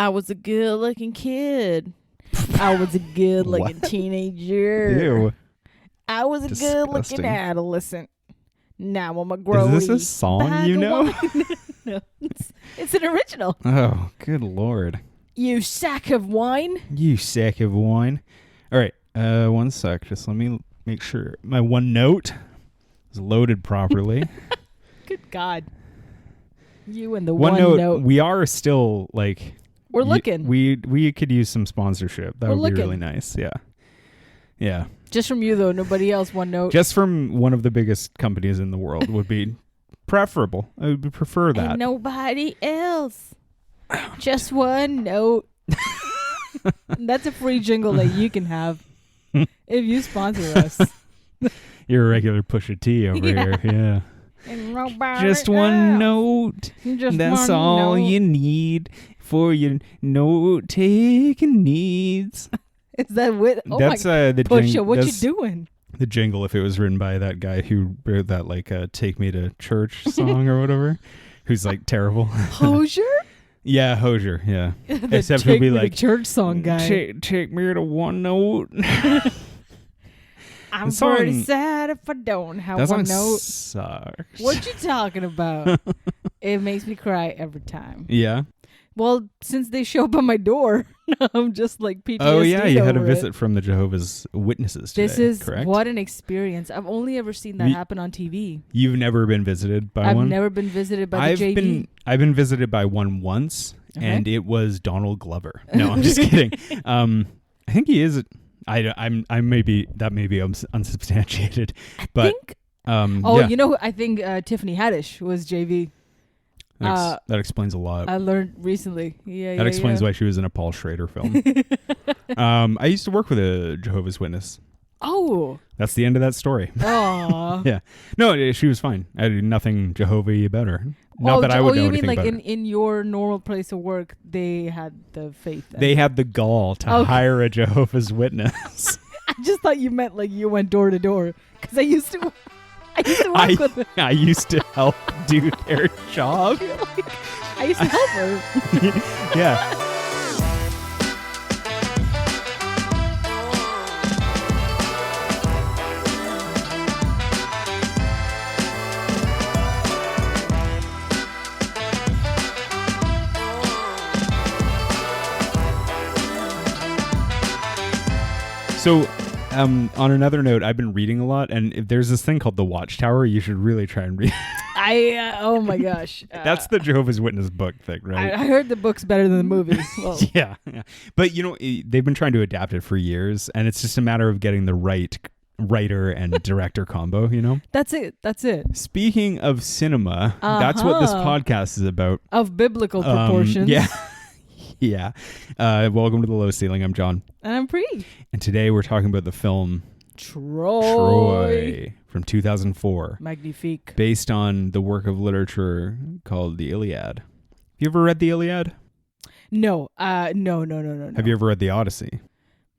I was a good-looking kid. I was a good-looking teenager. Ew. I was a Disgusting. good-looking adolescent. Now I'm a grody. Is this a song you know? No, it's an original. Oh, good Lord. You sack of wine. You sack of wine. All right. One sec. Just let me make sure my OneNote is loaded properly. Good God. You and the OneNote. OneNote. We are still like... We're looking. We could use some sponsorship. That would be really nice. Yeah. Yeah. Just from you, though. Nobody else OneNote. Just from one of the biggest companies in the world would be preferable. I would prefer that. And nobody else. Just OneNote. That's a free jingle that you can have if you sponsor us. You're a regular Pusha T over here. Yeah. And nobody Just else. OneNote. Just That's one all note. you need for your note-taking needs. Is that what? Oh That's my the Pusha, jing- what you that's doing? the jingle if it was written by that guy who wrote that like "Take Me to Church" song or whatever, who's like terrible. Hosier? Yeah, Hosier. Yeah, The except he'll Take be Me to like church song guy. Take me to OneNote. I'm the song- pretty sad if I don't have That song OneNote. sucks. What you talking about? It makes me cry every time. Yeah. Well, since they show up on my door, I'm just like PTSD. Oh yeah, you had a over visit it. from the Jehovah's Witnesses today. This is correct? what an experience. I've only ever seen that happen on TV. You've never been visited by I've one? never been visited by the JV. I've been visited by one once, Okay. and it was Donald Glover. No, I'm just kidding. I think he is. I may be unsubstantiated, but think. yeah, You know, I think Tiffany Haddish was JV. that explains a lot. I learned recently. Yeah, That explains why she was in a Paul Schrader film. I used to work with a Jehovah's Witness. Oh. That's the end of that story. Aw. Yeah. No, she was fine. I did nothing Jehovah-y about her. Not that I would know you mean anything like about her. in your normal place of work, they had the faith. They had the gall to hire a Jehovah's Witness. I just thought you meant like you went door to door because I used to work with them. I used to help do their job. I used to help her. Yeah. So, on another note, I've been reading a lot, and if there's this thing called The Watchtower. You should really try and read. Oh my gosh. That's the Jehovah's Witness book thing, right? I heard the book's better than the movie. Well, yeah. But, they've been trying to adapt it for years, and it's just a matter of getting the right writer and director combo, That's it. Speaking of cinema, that's what this podcast is about. Of biblical proportions. Yeah. Yeah. Welcome to The Low Ceiling. I'm John. And I'm Pri. And today we're talking about the film Troy from 2004. Magnifique. Based on the work of literature called the Iliad. Have you ever read the Iliad? No. No. Have you ever read the Odyssey?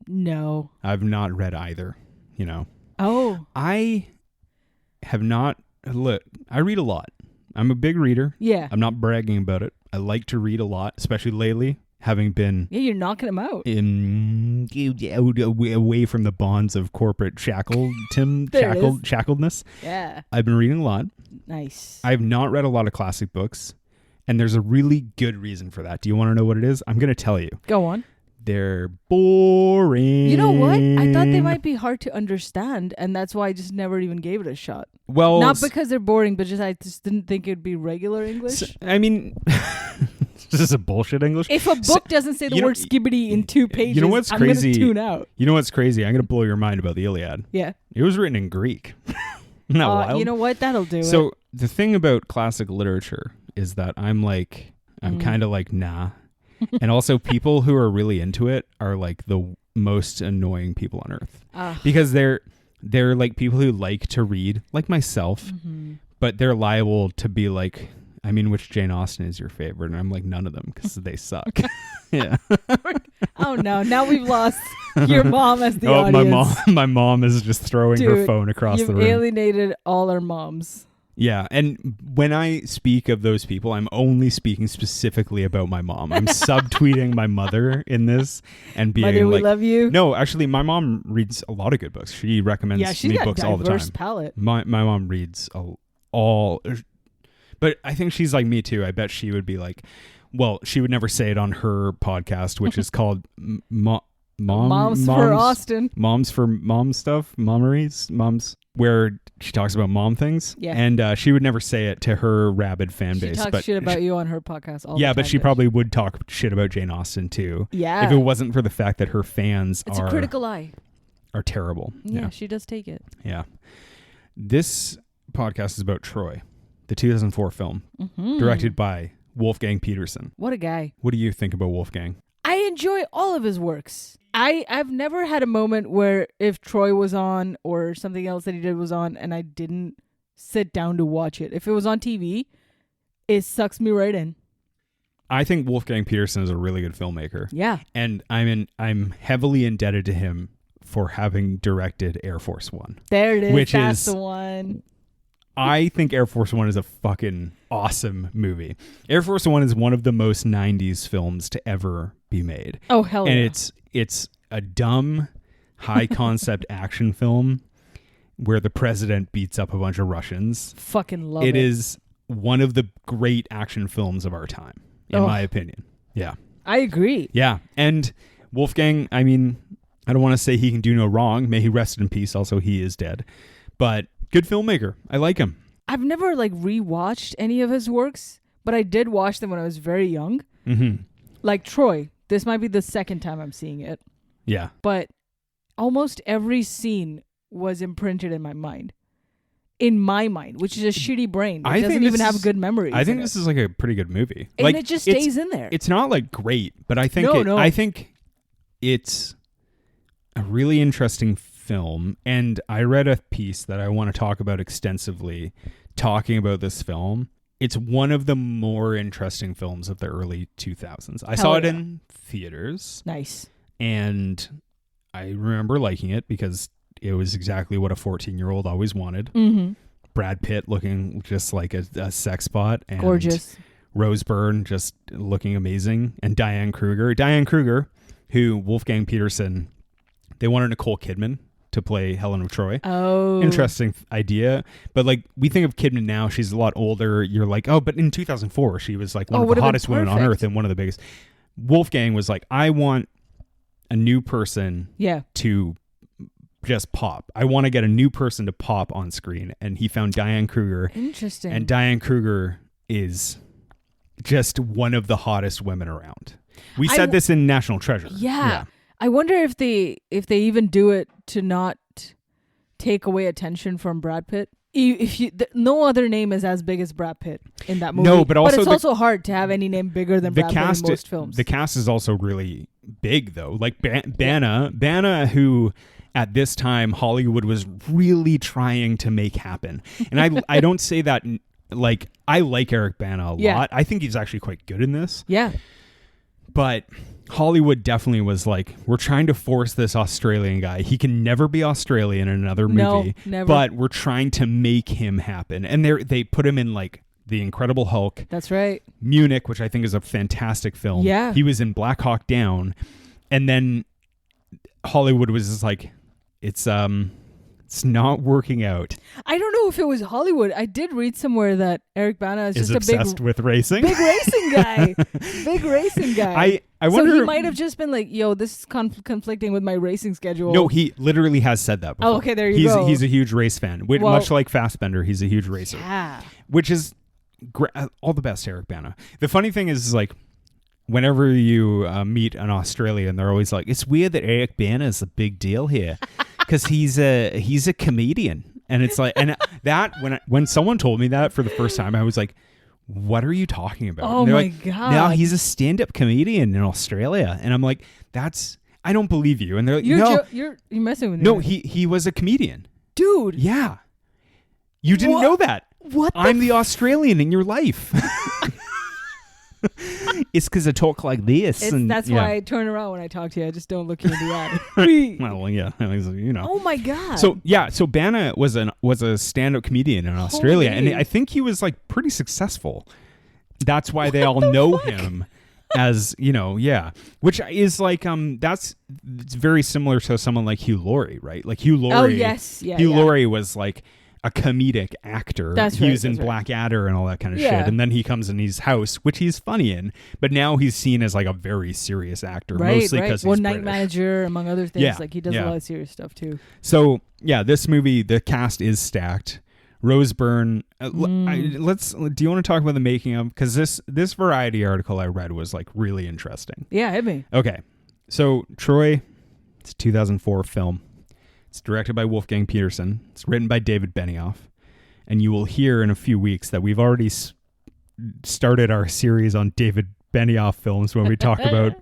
No. I've not read either, Oh. I have not. Look, I read a lot. I'm a big reader. Yeah. I'm not bragging about it. I like to read a lot, especially lately, having been Yeah, you're knocking them out. away from the bonds of corporate shackledness. Yeah. I've been reading a lot. Nice. I've not read a lot of classic books, and there's a really good reason for that. Do you want to know what it is? I'm going to tell you. Go on. They're boring. You know what? I thought they might be hard to understand, and that's why I just never even gave it a shot. Well, not because they're boring, but I just didn't think it'd be regular English. I mean, this is a bullshit English. If a book doesn't say the word skibbity in 2 pages, you know what's I'm crazy? going to tune out. You know what's crazy? I'm going to blow your mind about the Iliad. Yeah. It was written in Greek. Isn't that wild? You know what? That'll do it. So the thing about classic literature is that I'm kind of like, nah. And also people who are really into it are like the most annoying people on earth. Because they're like people who like to read, like myself, but they're liable to be like, I mean, which Jane Austen is your favorite? And I'm like, none of them because they suck. Yeah. Oh no! Now we've lost your mom as the audience. My mom is just throwing her phone across the room. You've alienated all our moms. Yeah, and when I speak of those people, I'm only speaking specifically about my mom. I'm subtweeting my mother in this and being Mother, we like, love you. No, actually, my mom reads a lot of good books. She recommends me books all the time. She's got a diverse palette. My mom reads all, but I think she's like me too. I bet she would be like, well, she would never say it on her podcast, which is called Moms for Austin. Moms for Mom Stuff, Moms, where she talks about mom things. Yeah. And she would never say it to her rabid fan base. She talks shit about you on her podcast all the time. Yeah, but she probably would talk shit about Jane Austen too. Yeah. If it wasn't for the fact that her fans it's a critical eye. Are terrible. Yeah, she does take it. Yeah. This podcast is about Troy, the 2004 film, directed by Wolfgang Peterson. What a guy. What do you think about Wolfgang? I enjoy all of his works. I've never had a moment where if Troy was on or something else that he did was on and I didn't sit down to watch it. If it was on TV, it sucks me right in. I think Wolfgang Peterson is a really good filmmaker. Yeah. And I'm heavily indebted to him for having directed Air Force One. There it is. That's the one. I think Air Force One is a fucking awesome movie. Air Force One is one of the most 90s films to ever be made. Oh, hell yeah. And it's a dumb, high concept action film where the president beats up a bunch of Russians. Fucking love it. It is one of the great action films of our time, in my opinion. Yeah. I agree. Yeah. And Wolfgang, I mean, I don't want to say he can do no wrong. May he rest in peace. Also, he is dead. But good filmmaker. I like him. I've never rewatched any of his works, but I did watch them when I was very young. Mm-hmm. Like Troy. This might be the second time I'm seeing it. Yeah. But almost every scene was imprinted in my mind. In my mind, which is a shitty brain. It doesn't even have good memories. I think this is like a pretty good movie. And it just stays in there. It's not like great, but I think I think it's a really interesting film. And I read a piece that I want to talk about extensively talking about this film. It's one of the more interesting films of the early 2000s. I saw it in theaters. Nice. And I remember liking it because it was exactly what a 14-year-old always wanted. Mm-hmm. Brad Pitt looking just like a sex bot. And gorgeous. Rose Byrne just looking amazing. And Diane Kruger, who Wolfgang Peterson, they wanted Nicole Kidman to play Helen of Troy. Oh. Interesting idea. But we think of Kidman now, she's a lot older. You're like, oh, but in 2004, she was like one of the hottest women on earth and one of the biggest. Wolfgang was like, I want a new person to just pop. I want to get a new person to pop on screen. And he found Diane Kruger. Interesting. And Diane Kruger is just one of the hottest women around. We said this in National Treasure. Yeah. I wonder if they even do it to not take away attention from Brad Pitt. No other name is as big as Brad Pitt in that movie. No, but it's also hard to have any name bigger than Brad Pitt in most films. The cast is also really big, though. Like Bana, who at this time Hollywood was really trying to make happen. And I don't say that I like Eric Bana a lot. I think he's actually quite good in this. Yeah. But Hollywood definitely was like, we're trying to force this Australian guy. He can never be Australian in another movie. No, never. But we're trying to make him happen. And they put him in The Incredible Hulk. That's right. Munich, which I think is a fantastic film. Yeah. He was in Black Hawk Down. And then Hollywood was just like, it's not working out. I don't know if it was Hollywood. I did read somewhere that Eric Bana is just obsessed with racing. Big racing guy. Big racing guy. I wonder. So he might have just been like, yo, this is conflicting with my racing schedule. No, he literally has said that before. Oh, okay, there you go. He's a huge race fan. Much like Fassbender, he's a huge racer. Yeah. Which is all the best, Eric Bana. The funny thing is whenever you meet an Australian, they're always like, it's weird that Eric Bana is a big deal here. Because he's a comedian, and it's like, and that when someone told me that for the first time, I was like, "What are you talking about?" Oh my god! No, he's a stand-up comedian in Australia, and I'm like, I don't believe you. And they're like, you're messing with me. No, he was a comedian, dude. Yeah, you didn't know that. What? I'm the Australian in your life. It's because I talk like this. That's why I turn around when I talk to you. I just don't look you in the eye. Well, yeah, you know. Oh my God. So Bana was a stand-up comedian in Australia, and I think he was like pretty successful. That's why they all know him as, you know, which is like it's very similar to someone like Hugh Laurie, right? Like Hugh Laurie. Oh yes, yeah. Hugh Laurie was like a comedic actor. He was in Blackadder and all that kind of shit. And then he comes in his House, which he's funny in, but now he's seen as like a very serious actor, mostly because he's Night British. Manager, among other things. Like he does a lot of serious stuff too. So this movie, the cast is stacked. Rose Byrne. Do you want to talk about the making of? Because this Variety article I read was like really interesting. Yeah, hit me. Okay, so Troy, it's a 2004 film. It's directed by Wolfgang Peterson. It's written by David Benioff. And you will hear in a few weeks that we've already started our series on David Benioff films when we talk about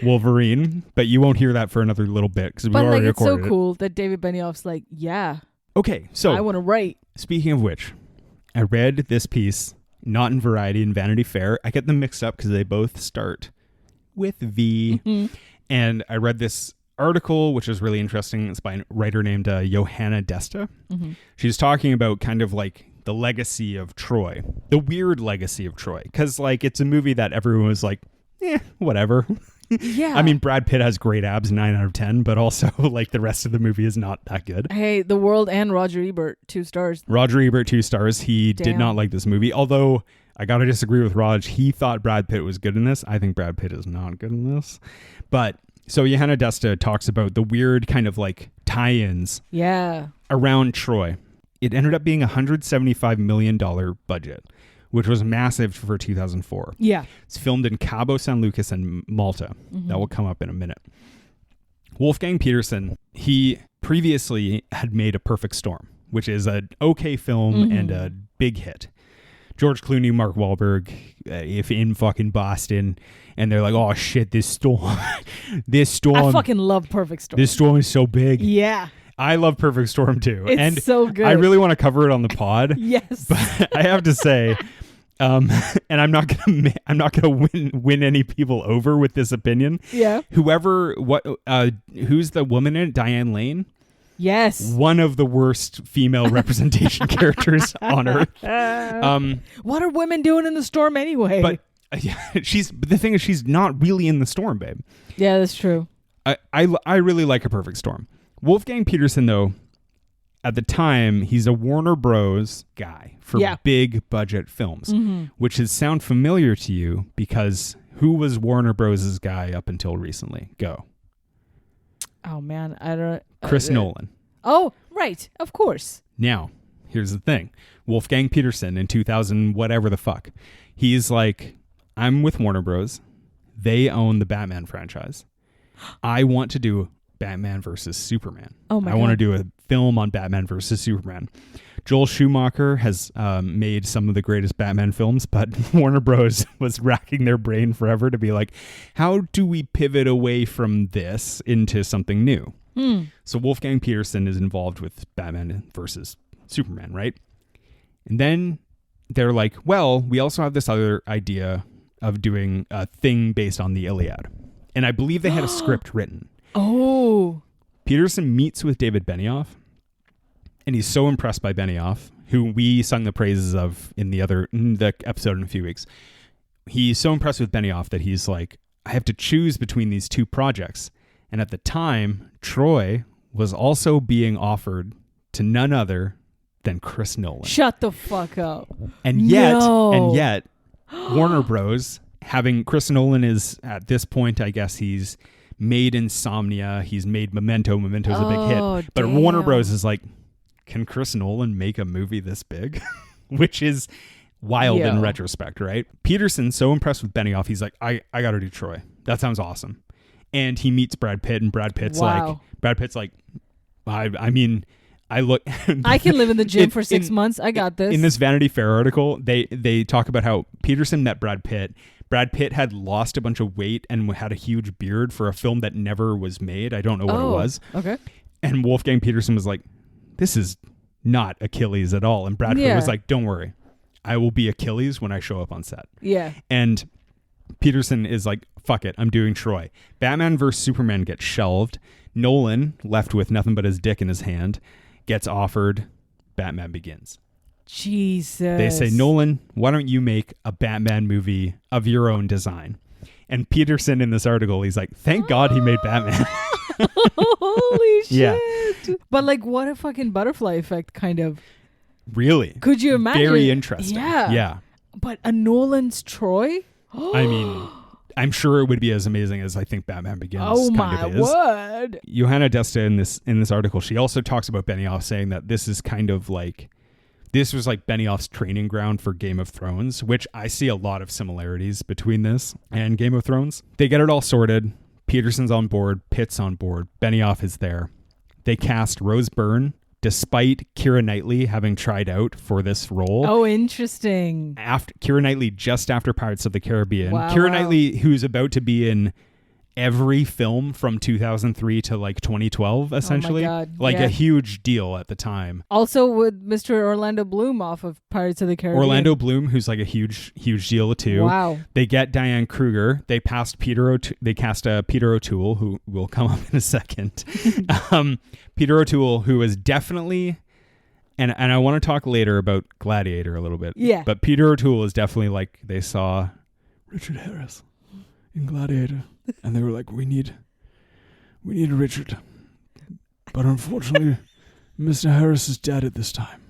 Wolverine. But you won't hear that for another little bit because we've already recorded it. But it's so cool that David Benioff's like, yeah. Okay, so I want to write. Speaking of which, I read this piece, not in Variety, in Vanity Fair. I get them mixed up because they both start with V. Mm-hmm. And I read this article, which is really interesting. It's by a writer named Johanna Desta. Mm-hmm. She's talking about kind of like the legacy of Troy, the weird legacy of Troy. Because like it's a movie that everyone was like, whatever. Yeah. I mean, Brad Pitt has great abs, 9 out of 10, but also like the rest of the movie is not that good. Hey, The World and Roger Ebert, 2 stars. Roger Ebert, 2 stars. He did not like this movie, although I got to disagree with Raj. He thought Brad Pitt was good in this. I think Brad Pitt is not good in this. But so Johanna Desta talks about the weird kind of like tie-ins around Troy. It ended up being a $175 million budget, which was massive for 2004. Yeah. It's filmed in Cabo San Lucas and Malta. Mm-hmm. That will come up in a minute. Wolfgang Peterson, he previously had made A Perfect Storm, which is an okay film and a big hit. George Clooney, Mark Wahlberg, if in fucking Boston, and they're like, oh shit, this storm. I fucking love Perfect Storm. This storm is so big. Yeah. I love Perfect Storm too. It's so good. I really want to cover it on the pod. Yes. But I have to say, and I'm not gonna win any people over with this opinion. Yeah. Who's the woman in it? Diane Lane? Yes. One of the worst female representation characters on earth. What are women doing in the storm anyway? But the thing is, she's not really in the storm, babe. Yeah, that's true. I really like A Perfect Storm. Wolfgang Peterson, though, at the time, he's a Warner Bros. Guy for big budget films, which is sound familiar to you because who was Warner Bros.'s guy up until recently? Go. Oh, man. I don't... Chris Nolan. Oh, right. Of course. Now, here's the thing. Wolfgang Peterson in 2000, whatever the fuck. He's like, I'm with Warner Bros. They own the Batman franchise. I want to do Batman versus Superman. Oh my God. I want to do a film on Batman versus Superman. Joel Schumacher has made some of the greatest Batman films, but Warner Bros. Was racking their brain forever to be like, how do we pivot away from this into something new? So Wolfgang Peterson is involved with Batman versus Superman, right? And then they're like, well, we also have this other idea of doing a thing based on the Iliad. And I believe they had a script written. Oh. Peterson meets with David Benioff, and he's so impressed by Benioff, who we sung the praises of in the episode in a few weeks. He's so impressed with Benioff that he's like, I have to choose between these 2 projects. And at the time, Troy was also being offered to none other than Chris Nolan. Shut the fuck up. And yet, Warner Bros. Having Chris Nolan is at this point, I guess he's made Insomnia. He's made Memento. Memento's a big hit. But Warner Bros. Is like, can Chris Nolan make a movie this big? Which is wild in retrospect, right? Peterson's so impressed with Benioff. He's like, I got to do Troy. That sounds awesome. And he meets Brad Pitt, and Brad Pitt's like, I mean, I look. I can live in the gym for 6 months. I got this. In this Vanity Fair article, they talk about how Peterson met Brad Pitt. Brad Pitt had lost a bunch of weight and had a huge beard for a film that never was made. I don't know what it was. Okay. And Wolfgang Peterson was like, this is not Achilles at all. And Brad Pitt was like, don't worry. I will be Achilles when I show up on set. Yeah. And Peterson is like, fuck it, I'm doing Troy. Batman vs. Superman gets shelved. Nolan, left with nothing but his dick in his hand, gets offered Batman Begins. Jesus. They say, Nolan, why don't you make a Batman movie of your own design? And Peterson in this article, he's like, thank God he made Batman. Holy shit. Yeah. But like, what a fucking butterfly effect kind of. Really? Could you imagine? Very interesting. Yeah. Yeah. But a Nolan's Troy? I mean, I'm sure it would be as amazing as I think Batman Begins Oh kind my of is. word. Johanna Desta in this article, she also talks about Benioff saying that this is kind of like, this was like Benioff's training ground for Game of Thrones, which I see a lot of similarities between this and Game of Thrones. They get it all sorted. Peterson's on board. Pitt's on board. Benioff is there. They cast Rose Byrne, despite Keira Knightley having tried out for this role. Oh, interesting. Keira Knightley just after Pirates of the Caribbean. Wow, Keira Knightley, who's about to be in every film from 2003 to like 2012, essentially. Oh my God. Like Yeah. a huge deal at the time. Also with Mr. Orlando Bloom off of Pirates of the Caribbean. Orlando Bloom, who's like a huge deal too. Wow. They get Diane Kruger. They cast Peter O'Toole, who will come up in a second. Peter O'Toole, who is definitely, and I want to talk later about Gladiator a little bit. Yeah. But Peter O'Toole is definitely like, they saw Richard Harris in Gladiator, and they were like, we need a Richard. But unfortunately, Mr. Harris is dead at this time.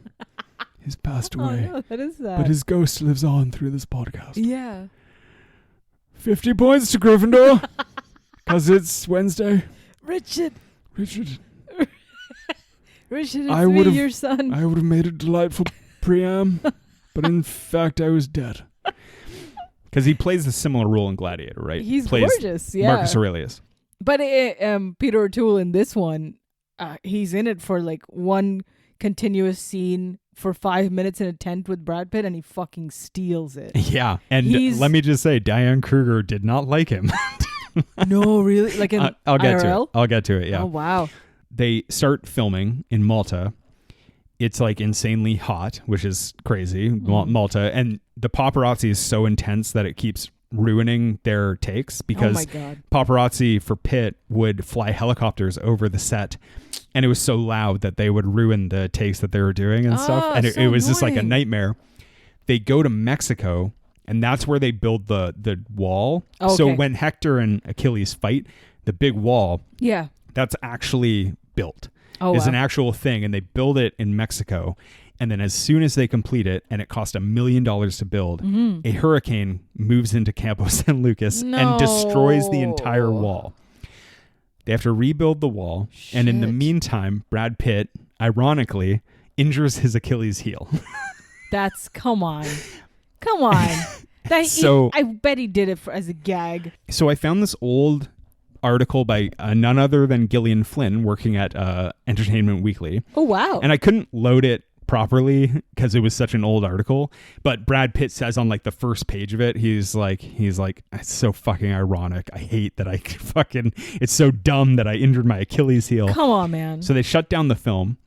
He's passed away. Oh, no, that is sad. But his ghost lives on through this podcast. Yeah. 50 points to Gryffindor, because it's Wednesday. Richard, it's your son. I would have made a delightful pream, but in fact, I was dead. Because he plays a similar role in Gladiator, right? He's plays gorgeous, yeah. Marcus Aurelius. But Peter O'Toole in this one, he's in it for like one continuous scene for 5 minutes in a tent with Brad Pitt, and he fucking steals it. Yeah, and let me just say, Diane Kruger did not like him. No, really? Like in I'll get IRL? to it. I'll get to it, yeah. Oh, wow. They start filming in Malta. It's like insanely hot, which is crazy, Malta. And the paparazzi is so intense that it keeps ruining their takes, because oh my God. paparazzi for Pitt would fly helicopters over the set, and it was so loud that they would ruin the takes that they were doing and stuff. And it was just like a nightmare. They go to Mexico, and that's where they build the wall. Okay. So when Hector and Achilles fight, the big wall, Yeah. that's actually built. Oh, is wow. an actual thing, and they build it in Mexico. And then as soon as they complete it, and it cost $1 million to build, a hurricane moves into Campo San Lucas and destroys the entire wall. They have to rebuild the wall. Shit. And in the meantime, Brad Pitt, ironically, injures his Achilles heel. Come on. I bet he did it as a gag. So I found this old article by none other than Gillian Flynn, working at Entertainment Weekly. Oh, wow. And I couldn't load it properly because it was such an old article, but Brad Pitt says on like the first page of it, he's like it's so fucking ironic. I hate that it's so dumb that I injured my Achilles heel. Come on, man. So they shut down the film.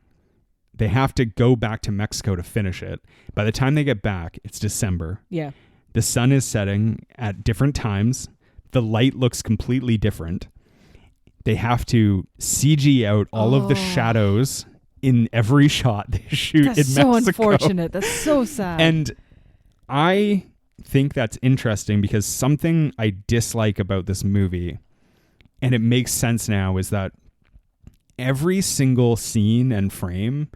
They have to go back to Mexico to finish it. By the time they get back, it's December. Yeah. The sun is setting at different times. The light looks completely different. They have to CG out all of the shadows in every shot they shoot in Mexico. That's so unfortunate. That's so sad. And I think that's interesting, because something I dislike about this movie, and it makes sense now, is that every single scene and frame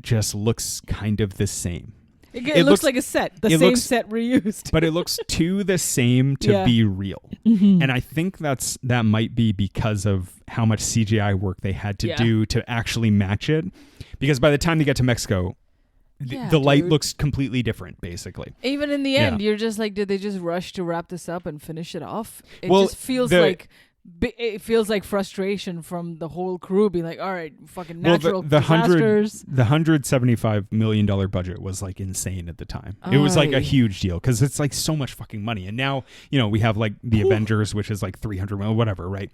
just looks kind of the same. It looks like a set. The same set reused. But it looks too the same to be real. Mm-hmm. And I think that might be because of how much CGI work they had to do to actually match it. Because by the time they get to Mexico, the light looks completely different, basically. Even in the end, you're just like, did they just rush to wrap this up and finish it off? It Well, just feels it feels like frustration from the whole crew being like, all right, fucking natural disasters. The $175 million budget was like insane at the time. It was like a huge deal, because it's like so much fucking money. And now, we have like the Avengers, which is like 300 million, whatever, right?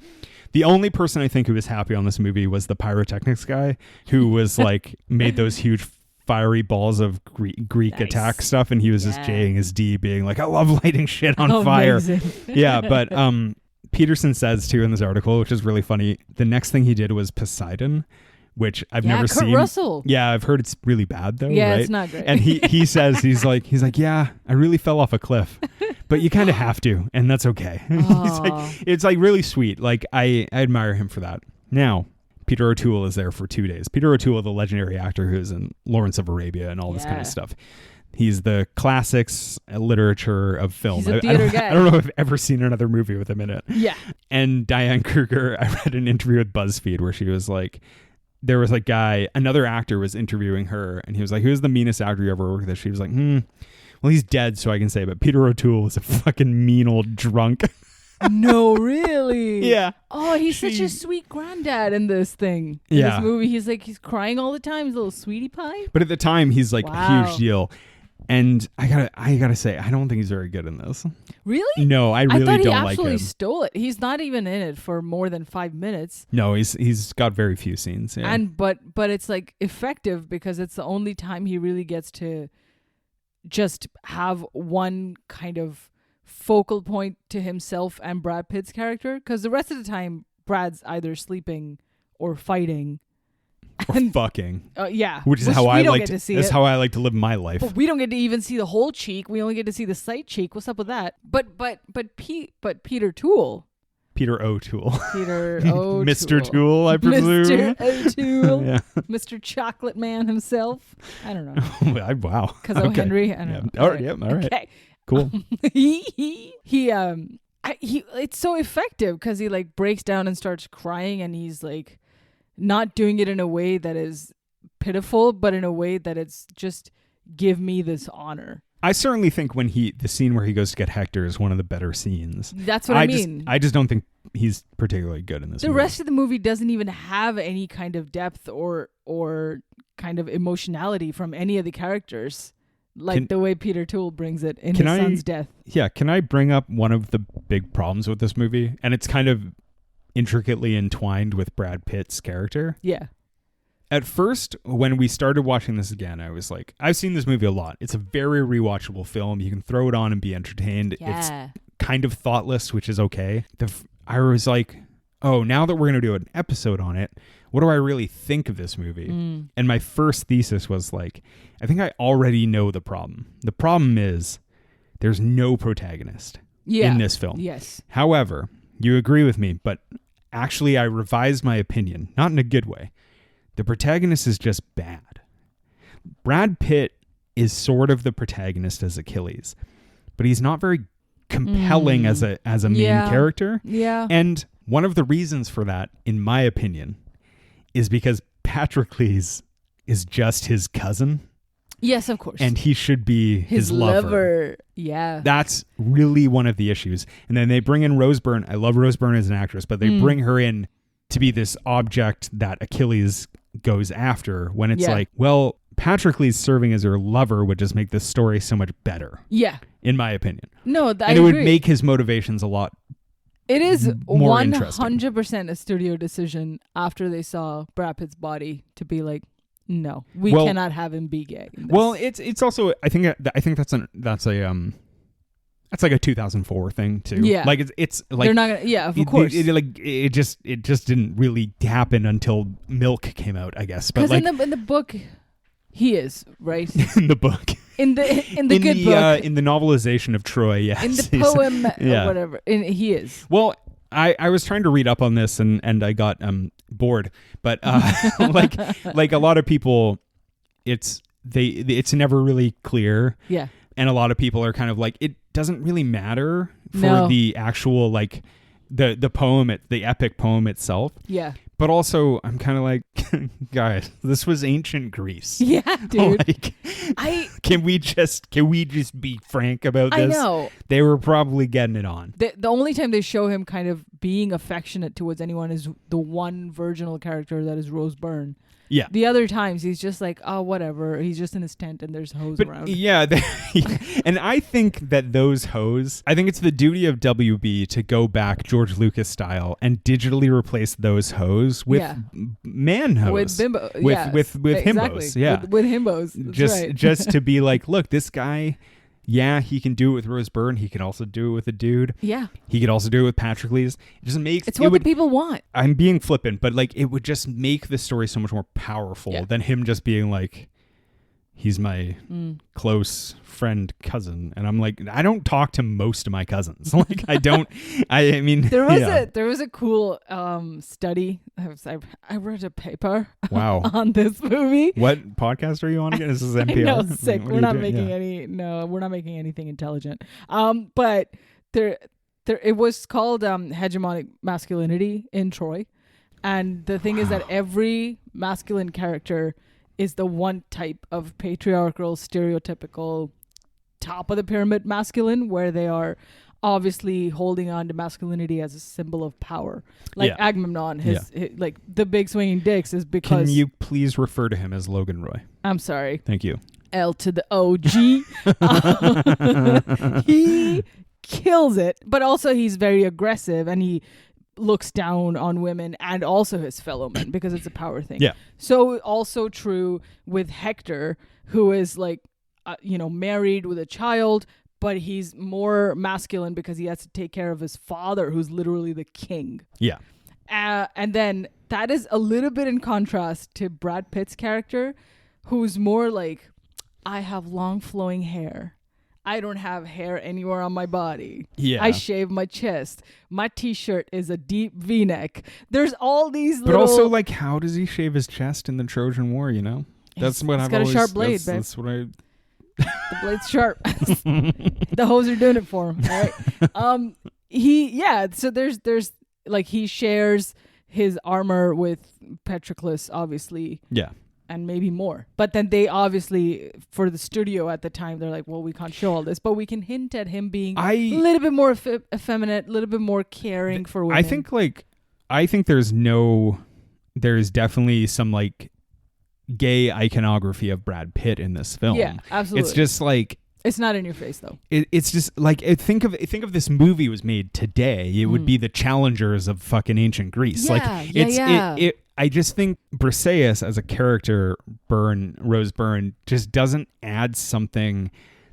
The only person I think who was happy on this movie was the pyrotechnics guy, who was like made those huge fiery balls of Greek attack stuff, and he was just Jing his D, being like, I love lighting shit on fire. Yeah, but Peterson says too in this article, which is really funny, the next thing he did was Poseidon, which I've never Kurt seen. Russell. Yeah, I've heard it's really bad though. Yeah, right? it's not great. And he says he's like, yeah, I really fell off a cliff, but you kind of have to, and that's okay. It's like really sweet. Like I admire him for that. Now, Peter O'Toole is there for 2 days. Peter O'Toole, the legendary actor who's in Lawrence of Arabia and all this kind of stuff. He's the classics literature of film. He's a theater guy. I don't know if I've ever seen another movie with him in it. Yeah. And Diane Kruger, I read an interview with BuzzFeed where she was like, there was a guy, another actor was interviewing her, and he was like, who's the meanest actor you ever worked with? She was like, well, he's dead, so I can say, but Peter O'Toole was a fucking mean old drunk. No, really? Yeah. Oh, he's such a sweet granddad in this thing. In this movie, he's crying all the time. He's a little sweetie pie. But at the time, he's like a huge deal. And I gotta say, I don't think he's very good in this. Really? No, I really don't like him. I thought he actually stole it. He's not even in it for more than 5 minutes. No, he's got very few scenes. Yeah. And but it's like effective because it's the only time he really gets to just have one kind of focal point to himself and Brad Pitt's character. Because the rest of the time, Brad's either sleeping or fighting. Or fucking. Which is how I like to see. That's how I like to live my life. But we don't get to even see the whole cheek. We only get to see the side cheek. What's up with that? But Peter O'Toole. Peter O'Toole. Peter O'Toole. Mr. Toole, I presume. Mr. O'Toole. Yeah. Mr. Chocolate Man himself. I don't know. Wow. Because O'Henry. I don't know. All right. All right. Okay. Cool. he it's so effective because he like breaks down and starts crying, and he's like not doing it in a way that is pitiful, but in a way that it's just give me this honor. I certainly think the scene where he goes to get Hector is one of the better scenes. That's what I mean. I just don't think he's particularly good in this movie. The rest of the movie doesn't even have any kind of depth or kind of emotionality from any of the characters. Like the way Peter O'Toole brings it in his son's death. Yeah, can I bring up one of the big problems with this movie? And it's kind of intricately entwined with Brad Pitt's character. Yeah. At first, when we started watching this again, I was like, I've seen this movie a lot. It's a very rewatchable film. You can throw it on and be entertained. Yeah. It's kind of thoughtless, which is okay. I was like, oh, now that we're going to do an episode on it, what do I really think of this movie? And my first thesis was like, I think I already know the problem. The problem is there's no protagonist in this film. Yes. However, you agree with me, but actually I revised my opinion, not in a good way. The protagonist is just bad. Brad Pitt is sort of the protagonist as Achilles, but he's not very compelling as a main character. Yeah. And one of the reasons for that, in my opinion, is because Patroclus is just his cousin. Yes, of course. And he should be his lover. Yeah. That's really one of the issues. And then they bring in Rose Byrne. I love Rose Byrne as an actress, but they bring her in to be this object that Achilles goes after when it's like, well, Patroclus serving as her lover would just make this story so much better. Yeah. In my opinion. No, and it would make his motivations a lot It is more 100% a studio decision after they saw Brad Pitt's body to be like, no, we cannot have him be gay. Well, it's also I think that's like a 2004 thing too. Yeah, like it's like they're not gonna. Yeah, of course. It just didn't really happen until Milk came out, I guess. But like in the book, he is right in the book. In the good book, in the novelization of Troy, yes. In the poem, or whatever, he is. Well, I was trying to read up on this and I got bored, but like a lot of people, it's never really clear. Yeah. And a lot of people are kind of like, it doesn't really matter for the actual like the poem, the epic poem itself. Yeah. But also, I'm kind of like, guys, this was ancient Greece. Yeah, dude. Like, can we just be frank about this? I know. They were probably getting it on. The only time they show him kind of being affectionate towards anyone is the one virginal character that is Rose Byrne. Yeah. The other times he's just like, oh, whatever. He's just in his tent and there's hoes around. Yeah. And I think that those hoes, I think it's the duty of WB to go back George Lucas style and digitally replace those hoes with man hoes. With bimbo. With exactly. himbos. Yeah. With himbos. That's just to be like, look, this guy, yeah, he can do it with Rose Byrne. He can also do it with a dude. Yeah. He could also do it with Patrick Lees. It just makes it's what the people want. I'm being flippant, but like it would just make the story so much more powerful than him just being like, he's my close friend cousin. And I'm like, I don't talk to most of my cousins. Like I don't, I mean. There was a cool study. I wrote a paper on this movie. What podcast are you on again? This is NPR. No, sick. We're not making we're not making anything intelligent. But it was called hegemonic masculinity in Troy. And the thing is that every masculine character is the one type of patriarchal, stereotypical, top of the pyramid masculine, where they are obviously holding on to masculinity as a symbol of power. Like Agamemnon, his like the big swinging dicks is because. Can you please refer to him as Logan Roy? I'm sorry. Thank you. L to the OG. He kills it, but also he's very aggressive and he looks down on women and also his fellow men because it's a power thing. Yeah. So also true with Hector, who is like, married with a child, but he's more masculine because he has to take care of his father, who's literally the king. Yeah. And then that is a little bit in contrast to Brad Pitt's character, who's more like, I have long flowing hair. I don't have hair anywhere on my body. Yeah. I shave my chest. My t-shirt is a deep V-neck. There's all these But also, like, how does he shave his chest in the Trojan War, you know? That's what I've always... He's got a sharp blade, babe. That's what I... The blade's sharp. The hoes are doing it for him, all right? So there's like, he shares his armor with Patroclus, obviously. Yeah. And maybe more. But then they obviously, for the studio at the time, they're like, well, we can't show all this, but we can hint at him being a little bit more effeminate, a little bit more caring for women. I think there's definitely some like gay iconography of Brad Pitt in this film. Yeah, absolutely. It's just like, it's not in your face though. It's just like, think of this movie was made today. It would be the challengers of fucking ancient Greece. I just think Briseis as a character, Rose Byrne, just doesn't add something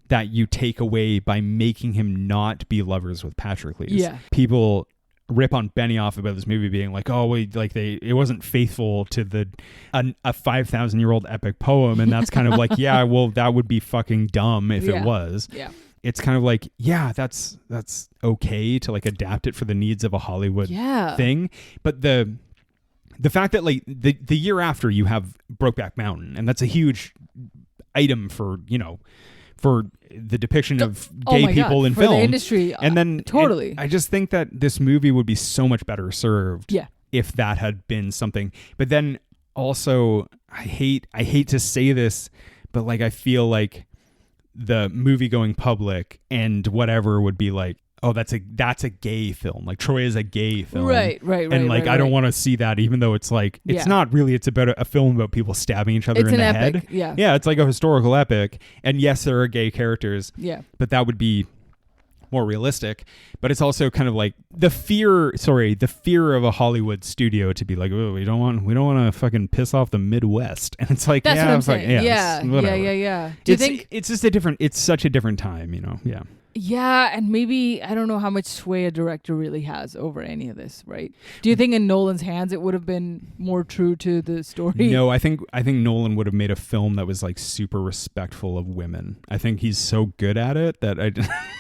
that you take away by making him not be lovers with Patroclus. Yeah. People rip on Benioff about this movie being like, oh, it wasn't faithful to a 5,000-year-old epic poem, and that's kind of like, yeah, well, that would be fucking dumb if it was. Yeah. It's kind of like, yeah, that's okay to like adapt it for the needs of a Hollywood thing, but the fact that like the year after you have Brokeback Mountain, and that's a huge item for the depiction of gay people in film, the industry, and then totally. I just think that this movie would be so much better served if that had been something. But then also, I hate to say this, but like I feel like the movie going public and whatever would be like, oh, that's a gay film. Like Troy is a gay film. Right. And like, I don't want to see that, even though it's like, it's not really, it's about a film about people stabbing each other in the head. Yeah. Yeah. It's like a historical epic. And yes, there are gay characters. Yeah. But that would be more realistic. But it's also kind of like the fear of a Hollywood studio to be like, oh, we don't want to fucking piss off the Midwest. And it's like, that's what I'm saying. Like, yeah. Do you think it's just it's such a different time, you know? Yeah. Yeah, and maybe, I don't know how much sway a director really has over any of this, right? Do you think in Nolan's hands it would have been more true to the story? No, I think Nolan would have made a film that was like super respectful of women. I think he's so good at it that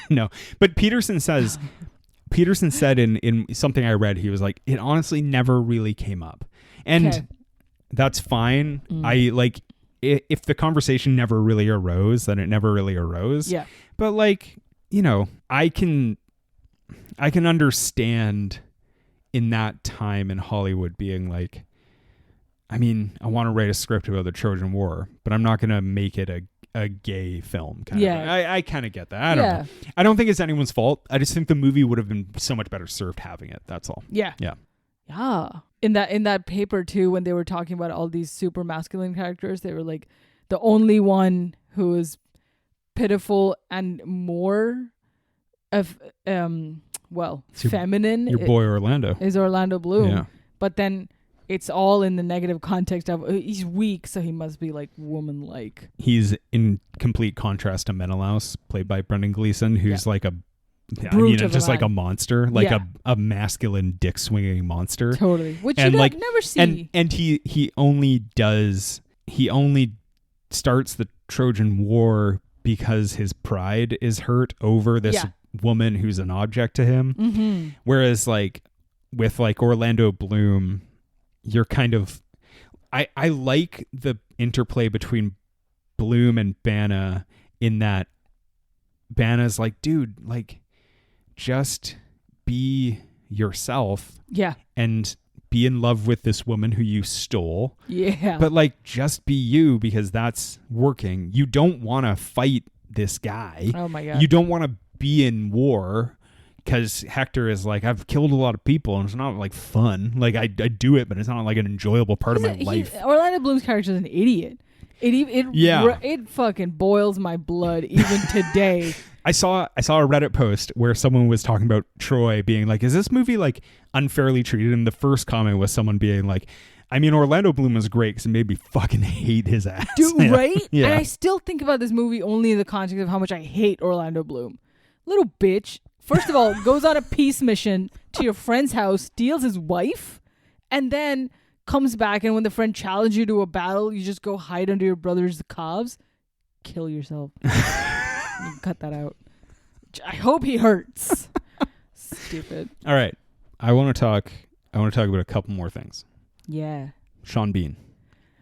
no. But Peterson said in something I read, he was like, it honestly never really came up. And that's fine. I like, if the conversation never really arose, then it never really arose. Yeah. But like, you know, I can understand in that time in Hollywood being like, I mean, I want to write a script about the Trojan War, but I'm not going to make it a gay film. Kind Yeah. of. I kind of get that. I don't know. I don't think it's anyone's fault. I just think the movie would have been so much better served having it. That's all. Yeah. Yeah. Yeah. In that paper too, when they were talking about all these super masculine characters, they were like, the only one who is pitiful and more of feminine. Your boy Orlando is Orlando Bloom. Yeah. But then it's all in the negative context of he's weak, so he must be like woman-like. He's in complete contrast to Menelaus, played by Brendan Gleeson, who's like a like a monster, like a masculine dick swinging monster. Totally. Which and you like, never see. And he only starts the Trojan War because his pride is hurt over this woman who's an object to him. Mm-hmm. Whereas like with like Orlando Bloom, you're kind of I like the interplay between Bloom and Bana in that Bana's like, dude, like just be yourself. Yeah. And be in love with this woman who you stole. Yeah. But like just be you because that's working. You don't want to fight this guy. Oh my God. You don't want to be in war because Hector is like, I've killed a lot of people and it's not like fun. Like I do it, but it's not like an enjoyable part of my life. Orlando Bloom's character is an idiot. It fucking boils my blood even today. I saw a Reddit post where someone was talking about Troy being like, is this movie like unfairly treated? And the first comment was someone being like, I mean, Orlando Bloom was great because it made me fucking hate his ass. Dude, right? Yeah. And I still think about this movie only in the context of how much I hate Orlando Bloom. Little bitch. First of all, goes on a peace mission to your friend's house, steals his wife, and then comes back, and when the friend challenges you to a battle, you just go hide under your brother's calves. Kill yourself. You can cut that out. I hope he hurts. Stupid. All right. I want to talk about a couple more things. Yeah. Sean Bean.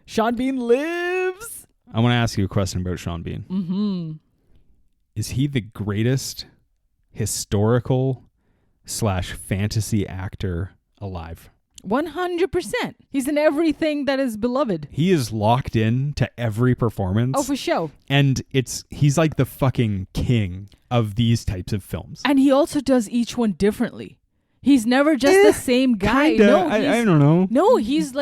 Sean Bean lives. I want to ask you a question about Sean Bean. Mm-hmm. Is he the greatest historical / fantasy actor alive? 100%. He's in everything that is beloved. He is locked in to every performance. Oh, for sure. And he's like the fucking king of these types of films. And he also does each one differently. He's never just the same guy. Kinda. No, I don't know. No, he's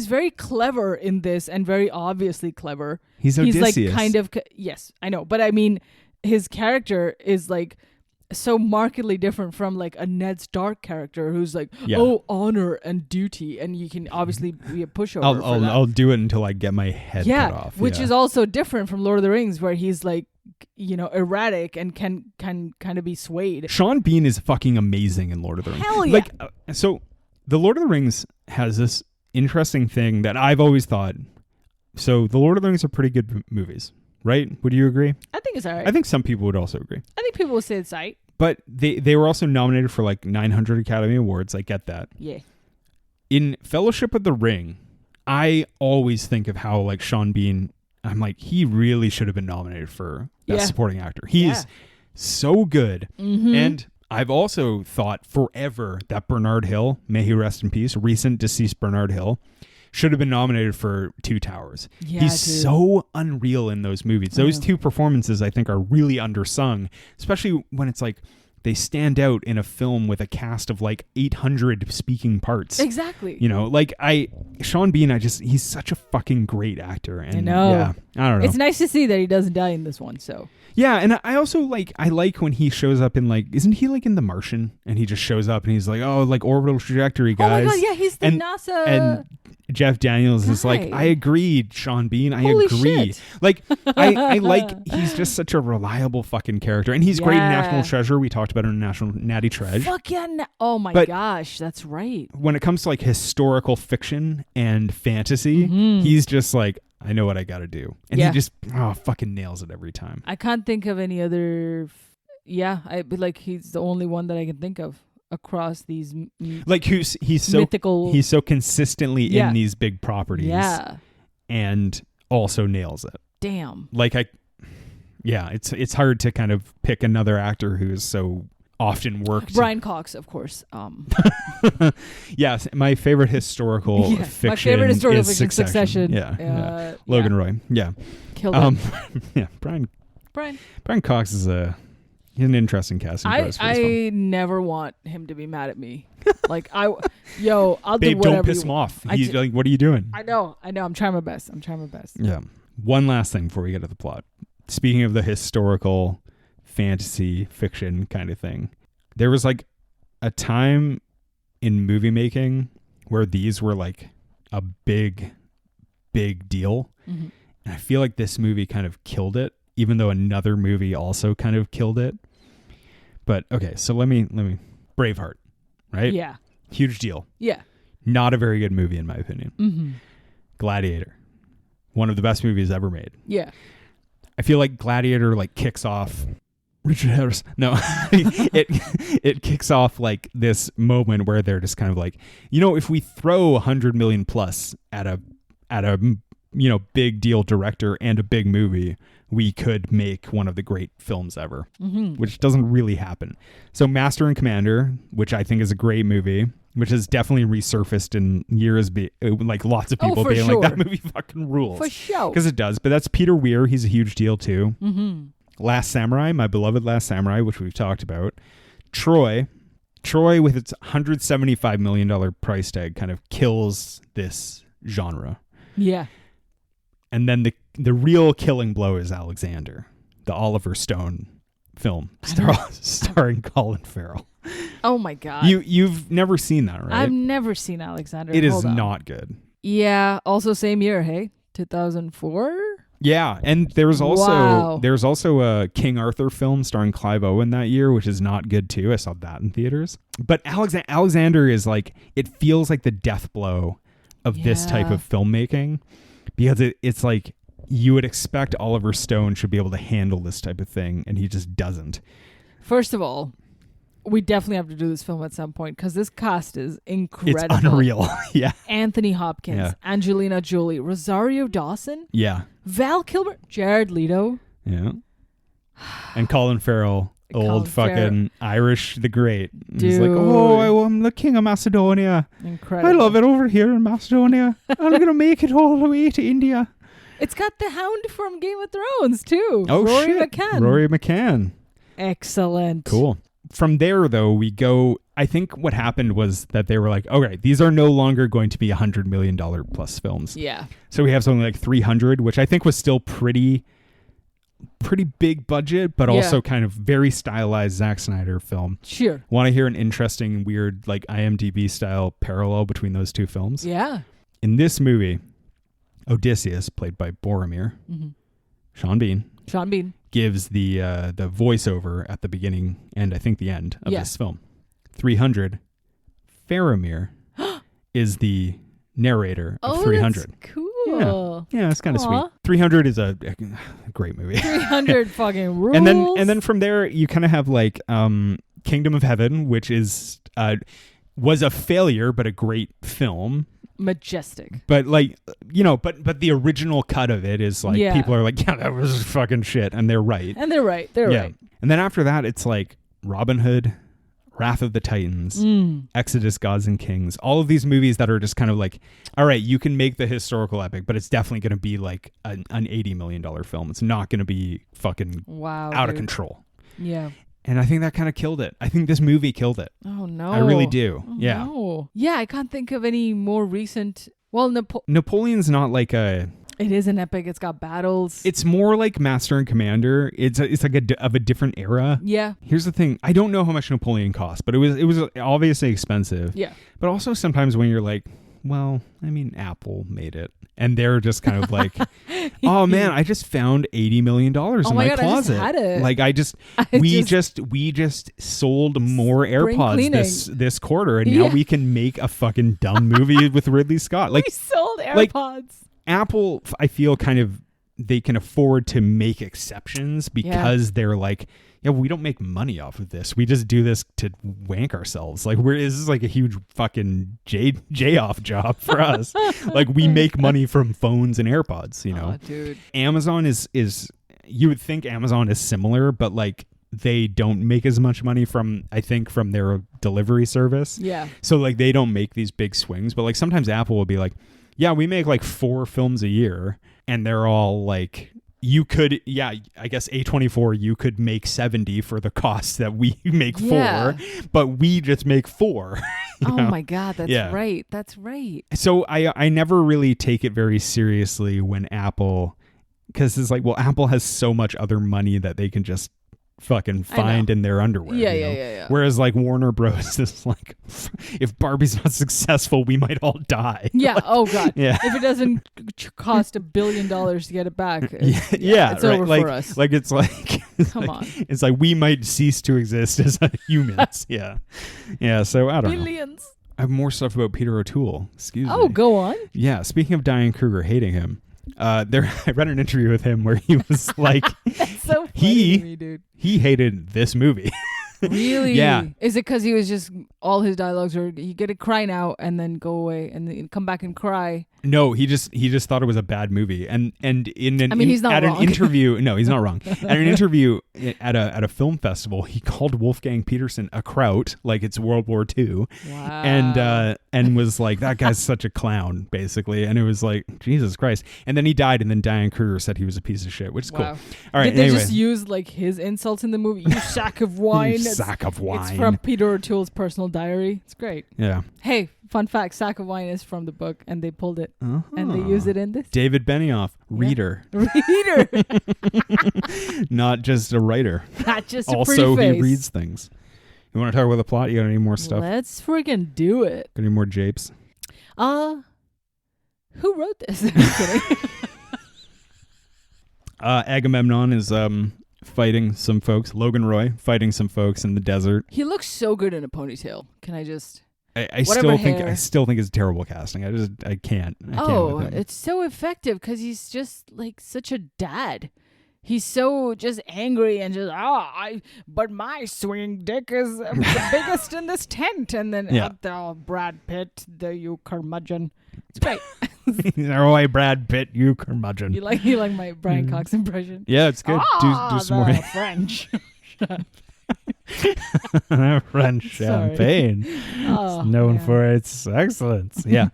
very clever in this and very obviously clever. He's Odysseus. He's like kind of, yes, I know. But I mean, his character is like so markedly different from like a Ned Stark character who's like, oh, honor and duty, and you can obviously be a pushover. I'll do it until I get my head cut off. Which is also different from Lord of the Rings, where he's like, erratic and can kind of be swayed. Sean Bean is fucking amazing in Lord of the Rings. Hell yeah! Like, so the Lord of the Rings has this interesting thing that I've always thought. So the Lord of the Rings are pretty good movies, right? Would you agree? I think it's alright. I think some people would also agree. I think people would say it's alright. But they were also nominated for like 900 Academy Awards. I get that. Yeah. In Fellowship of the Ring, I always think of how like Sean Bean, I'm like, he really should have been nominated for Best Supporting Actor. He is so good. Mm-hmm. And I've also thought forever that Bernard Hill, may he rest in peace, recent deceased Bernard Hill, should have been nominated for Two Towers. Yeah, he's so unreal in those movies. Those two performances, I think, are really undersung, especially when it's like they stand out in a film with a cast of like 800 speaking parts. Exactly. Sean Bean, he's such a fucking great actor. And I know. Yeah, I don't know. It's nice to see that he doesn't die in this one, so. Yeah, and I also like when he shows up in like, isn't he like in The Martian? And he just shows up and he's like, oh, like orbital trajectory, guys. Oh my God, yeah, he's the NASA. And Jeff Daniels is like, I agreed, Sean Bean, I Holy agree. Shit. Like, I like, he's just such a reliable fucking character. And he's great in National Treasure. We talked about him in National Natty Treasure. Fuck yeah. Oh my gosh, that's right. When it comes to like historical fiction and fantasy, he's just like, I know what I got to do. And he just fucking nails it every time. I can't think of any other. He's the only one that I can think of across these he's so mythical. He's so consistently in these big properties. Yeah. And also nails it. Damn. Like it's hard to kind of pick another actor who is so often worked. Brian Cox, of course. Yes, my favorite historical fiction. My favorite historical is fiction, Succession. Yeah. Logan Roy. Yeah. Killed it. Yeah, Brian Cox is he's an interesting casting choice for this film. I never want him to be mad at me. Like I'll do Babe, whatever. don't piss him off. He's like, what are you doing? I know. I'm trying my best. Yeah. One last thing before we get to the plot. Speaking of the historical fantasy fiction kind of thing, there was like a time in movie making where these were like a big deal. Mm-hmm. And I feel like this movie kind of killed it, even though another movie also kind of killed it. But okay, so let me Braveheart, right? Yeah. Huge deal. Yeah. Not a very good movie in my opinion. Mm-hmm. Gladiator. One of the best movies ever made. Yeah. I feel like Gladiator like kicks off Richard Harris. No, it kicks off like this moment where they're just kind of like, if we throw 100 million plus at a big deal director and a big movie, we could make one of the great films ever, which doesn't really happen. So Master and Commander, which I think is a great movie, which has definitely resurfaced in years, like lots of people being like, that movie fucking rules. For sure. Because it does. But that's Peter Weir. He's a huge deal too. Mm-hmm. Last Samurai, my beloved Last Samurai, which we've talked about. Troy with its $175 million price tag kind of kills this genre. Yeah. And then the real killing blow is Alexander, the Oliver Stone film starring Colin Farrell. Oh my God. You've never seen that, right? I've never seen Alexander. It is not good. Yeah. Also same year, hey? 2004? Yeah, and there's also a King Arthur film starring Clive Owen that year, which is not good too. I saw that in theaters. But Alexander is like, it feels like the death blow of this type of filmmaking, because it's like you would expect Oliver Stone should be able to handle this type of thing, and he just doesn't. First of all, we definitely have to do this film at some point because this cast is incredible. It's unreal. Yeah. Anthony Hopkins, Angelina Jolie, Rosario Dawson. Yeah. Val Kilmer, Jared Leto. Yeah. And Colin Farrell, fucking Irish the Great. Dude. He's like, I'm the king of Macedonia. Incredible. I love it over here in Macedonia. I'm going to make it all the way to India. It's got the Hound from Game of Thrones too. Oh, Rory McCann. Rory McCann. Excellent. Cool. From there, though, we go. I think what happened was that they were like, okay, these are no longer going to be $100 million plus films. Yeah. So we have something like 300, which I think was still pretty big budget, but also kind of very stylized Zack Snyder film. Sure. Want to hear an interesting, weird, like IMDb style parallel between those two films? Yeah. In this movie, Odysseus, played by Boromir, Sean Bean, gives the voiceover at the beginning and I think the end of this film. 300, Faramir is the narrator of 300. That's cool. Yeah, it's kind of sweet. 300 is a great movie. 300 fucking rules. And then from there you kind of have like Kingdom of Heaven, which is was a failure but a great film. Majestic. But like, but the original cut of it is like people are like, yeah, that was fucking shit, and they're right. They're right. And then after that it's like Robin Hood, Wrath of the Titans, Exodus, Gods and Kings, all of these movies that are just kind of like, all right, you can make the historical epic, but it's definitely going to be like an $80 million film. It's not going to be fucking out of control. Yeah. And I think that kind of killed it. I think this movie killed it. Oh, no. I really do. Oh, no. Yeah, I can't think of any more recent... Well, Napoleon's not like a... It is an epic. It's got battles. It's more like Master and Commander. It's like of a different era. Yeah. Here's the thing. I don't know how much Napoleon cost, but it was obviously expensive. Yeah. But also sometimes when you're like, well, I mean, Apple made it. And they're just kind of like, oh man, I just found $80 million in my closet. I just had it. Like we just sold more AirPods this quarter, and now we can make a fucking dumb movie with Ridley Scott. Like we sold AirPods. Like, Apple, I feel kind of they can afford to make exceptions because they're like, yeah, we don't make money off of this. We just do this to wank ourselves. Like this is like a huge fucking J-off job for us. Like we make money from phones and AirPods, Oh, dude. Amazon is you would think Amazon is similar, but like they don't make as much money from their delivery service. Yeah. So like they don't make these big swings, but like sometimes Apple will be like, yeah, we make like 4 films a year, and they're all like, you could, I guess A24, you could make 70 for the cost that we make 4, but we just make 4. Oh my God, that's right. That's right. So I never really take it very seriously when Apple, because it's like, well, Apple has so much other money that they can just fucking find in their underwear. Yeah. Whereas like Warner Bros is like, if Barbie's not successful, we might all die. Yeah. Like, oh God. Yeah. If it doesn't cost $1 billion to get it back, it's right. over like, for us. Like it's like, come on. It's like we might cease to exist as humans. Yeah. So I don't know. Billions. I have more stuff about Peter O'Toole. Excuse me. Oh, go on. Yeah. Speaking of Diane Kruger hating him. I read an interview with him where he was like, that's so funny to me, dude. He hated this movie. Really? Yeah. Is it because he was just all his dialogues are you get to cry now and then go away and then come back and cry? No, he just thought it was a bad movie. And he's not at wrong. An interview. No, he's not wrong. At an interview at a film festival, he called Wolfgang Peterson a kraut, like it's World War II. Wow. And was like, that guy's such a clown, basically. And it was like, Jesus Christ. And then he died, and then Diane Kruger said he was a piece of shit, which is cool. All right. Did they just use like his insults in the movie? You sack of wine. Sack of wine. It's from Peter O'Toole's personal diary. It's great. Yeah. Hey, fun fact, sack of wine is from the book, and they pulled it. And they use it in this. David Benioff, reader. Reader. Not just a writer. Not just a also, pretty face. He reads things. You want to talk about the plot? You got any more stuff? Let's freaking do it. Got any more japes? Who wrote this? I'm kidding. Agamemnon is fighting some folks. Logan Roy fighting some folks in the desert. He looks so good in a ponytail. Can I just... I still think it's terrible casting. I can't. It's so effective because he's just like such a dad. He's so just angry and just but my swinging dick is the biggest in this tent. And then Brad Pitt, you curmudgeon. It's great. Oh, Brad Pitt, you curmudgeon. You like my Brian Cox impression? Yeah, it's good. Do some more. French. French champagne. It's known for its excellence. Yeah.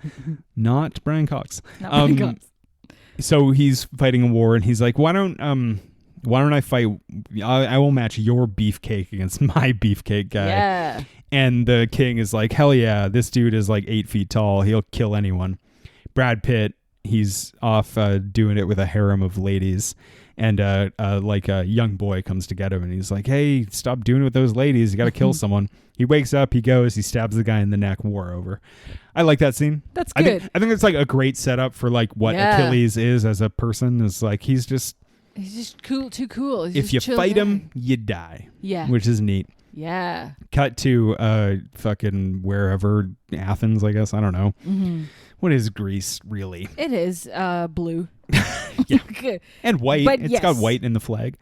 Not Brian Cox. Brian Cox. So he's fighting a war, and he's like, why don't I fight? I will match your beefcake against my beefcake guy. Yeah. And the king is like, hell yeah, this dude is like 8 feet tall. He'll kill anyone. Brad Pitt, he's off doing it with a harem of ladies. And like a young boy comes to get him, and he's like, hey, stop doing it with those ladies. You got to kill someone. He wakes up, he goes, he stabs the guy in the neck, war over. I like that scene. That's good. I think it's like a great setup for like what Achilles is as a person. Is like he's just cool, too cool. If you fight him, you die. Yeah. Which is neat. Yeah. Cut to fucking wherever, Athens, I guess. I don't know. Mm-hmm. What is Greece, really? It is blue. Yeah. And white. But it's got white in the flag.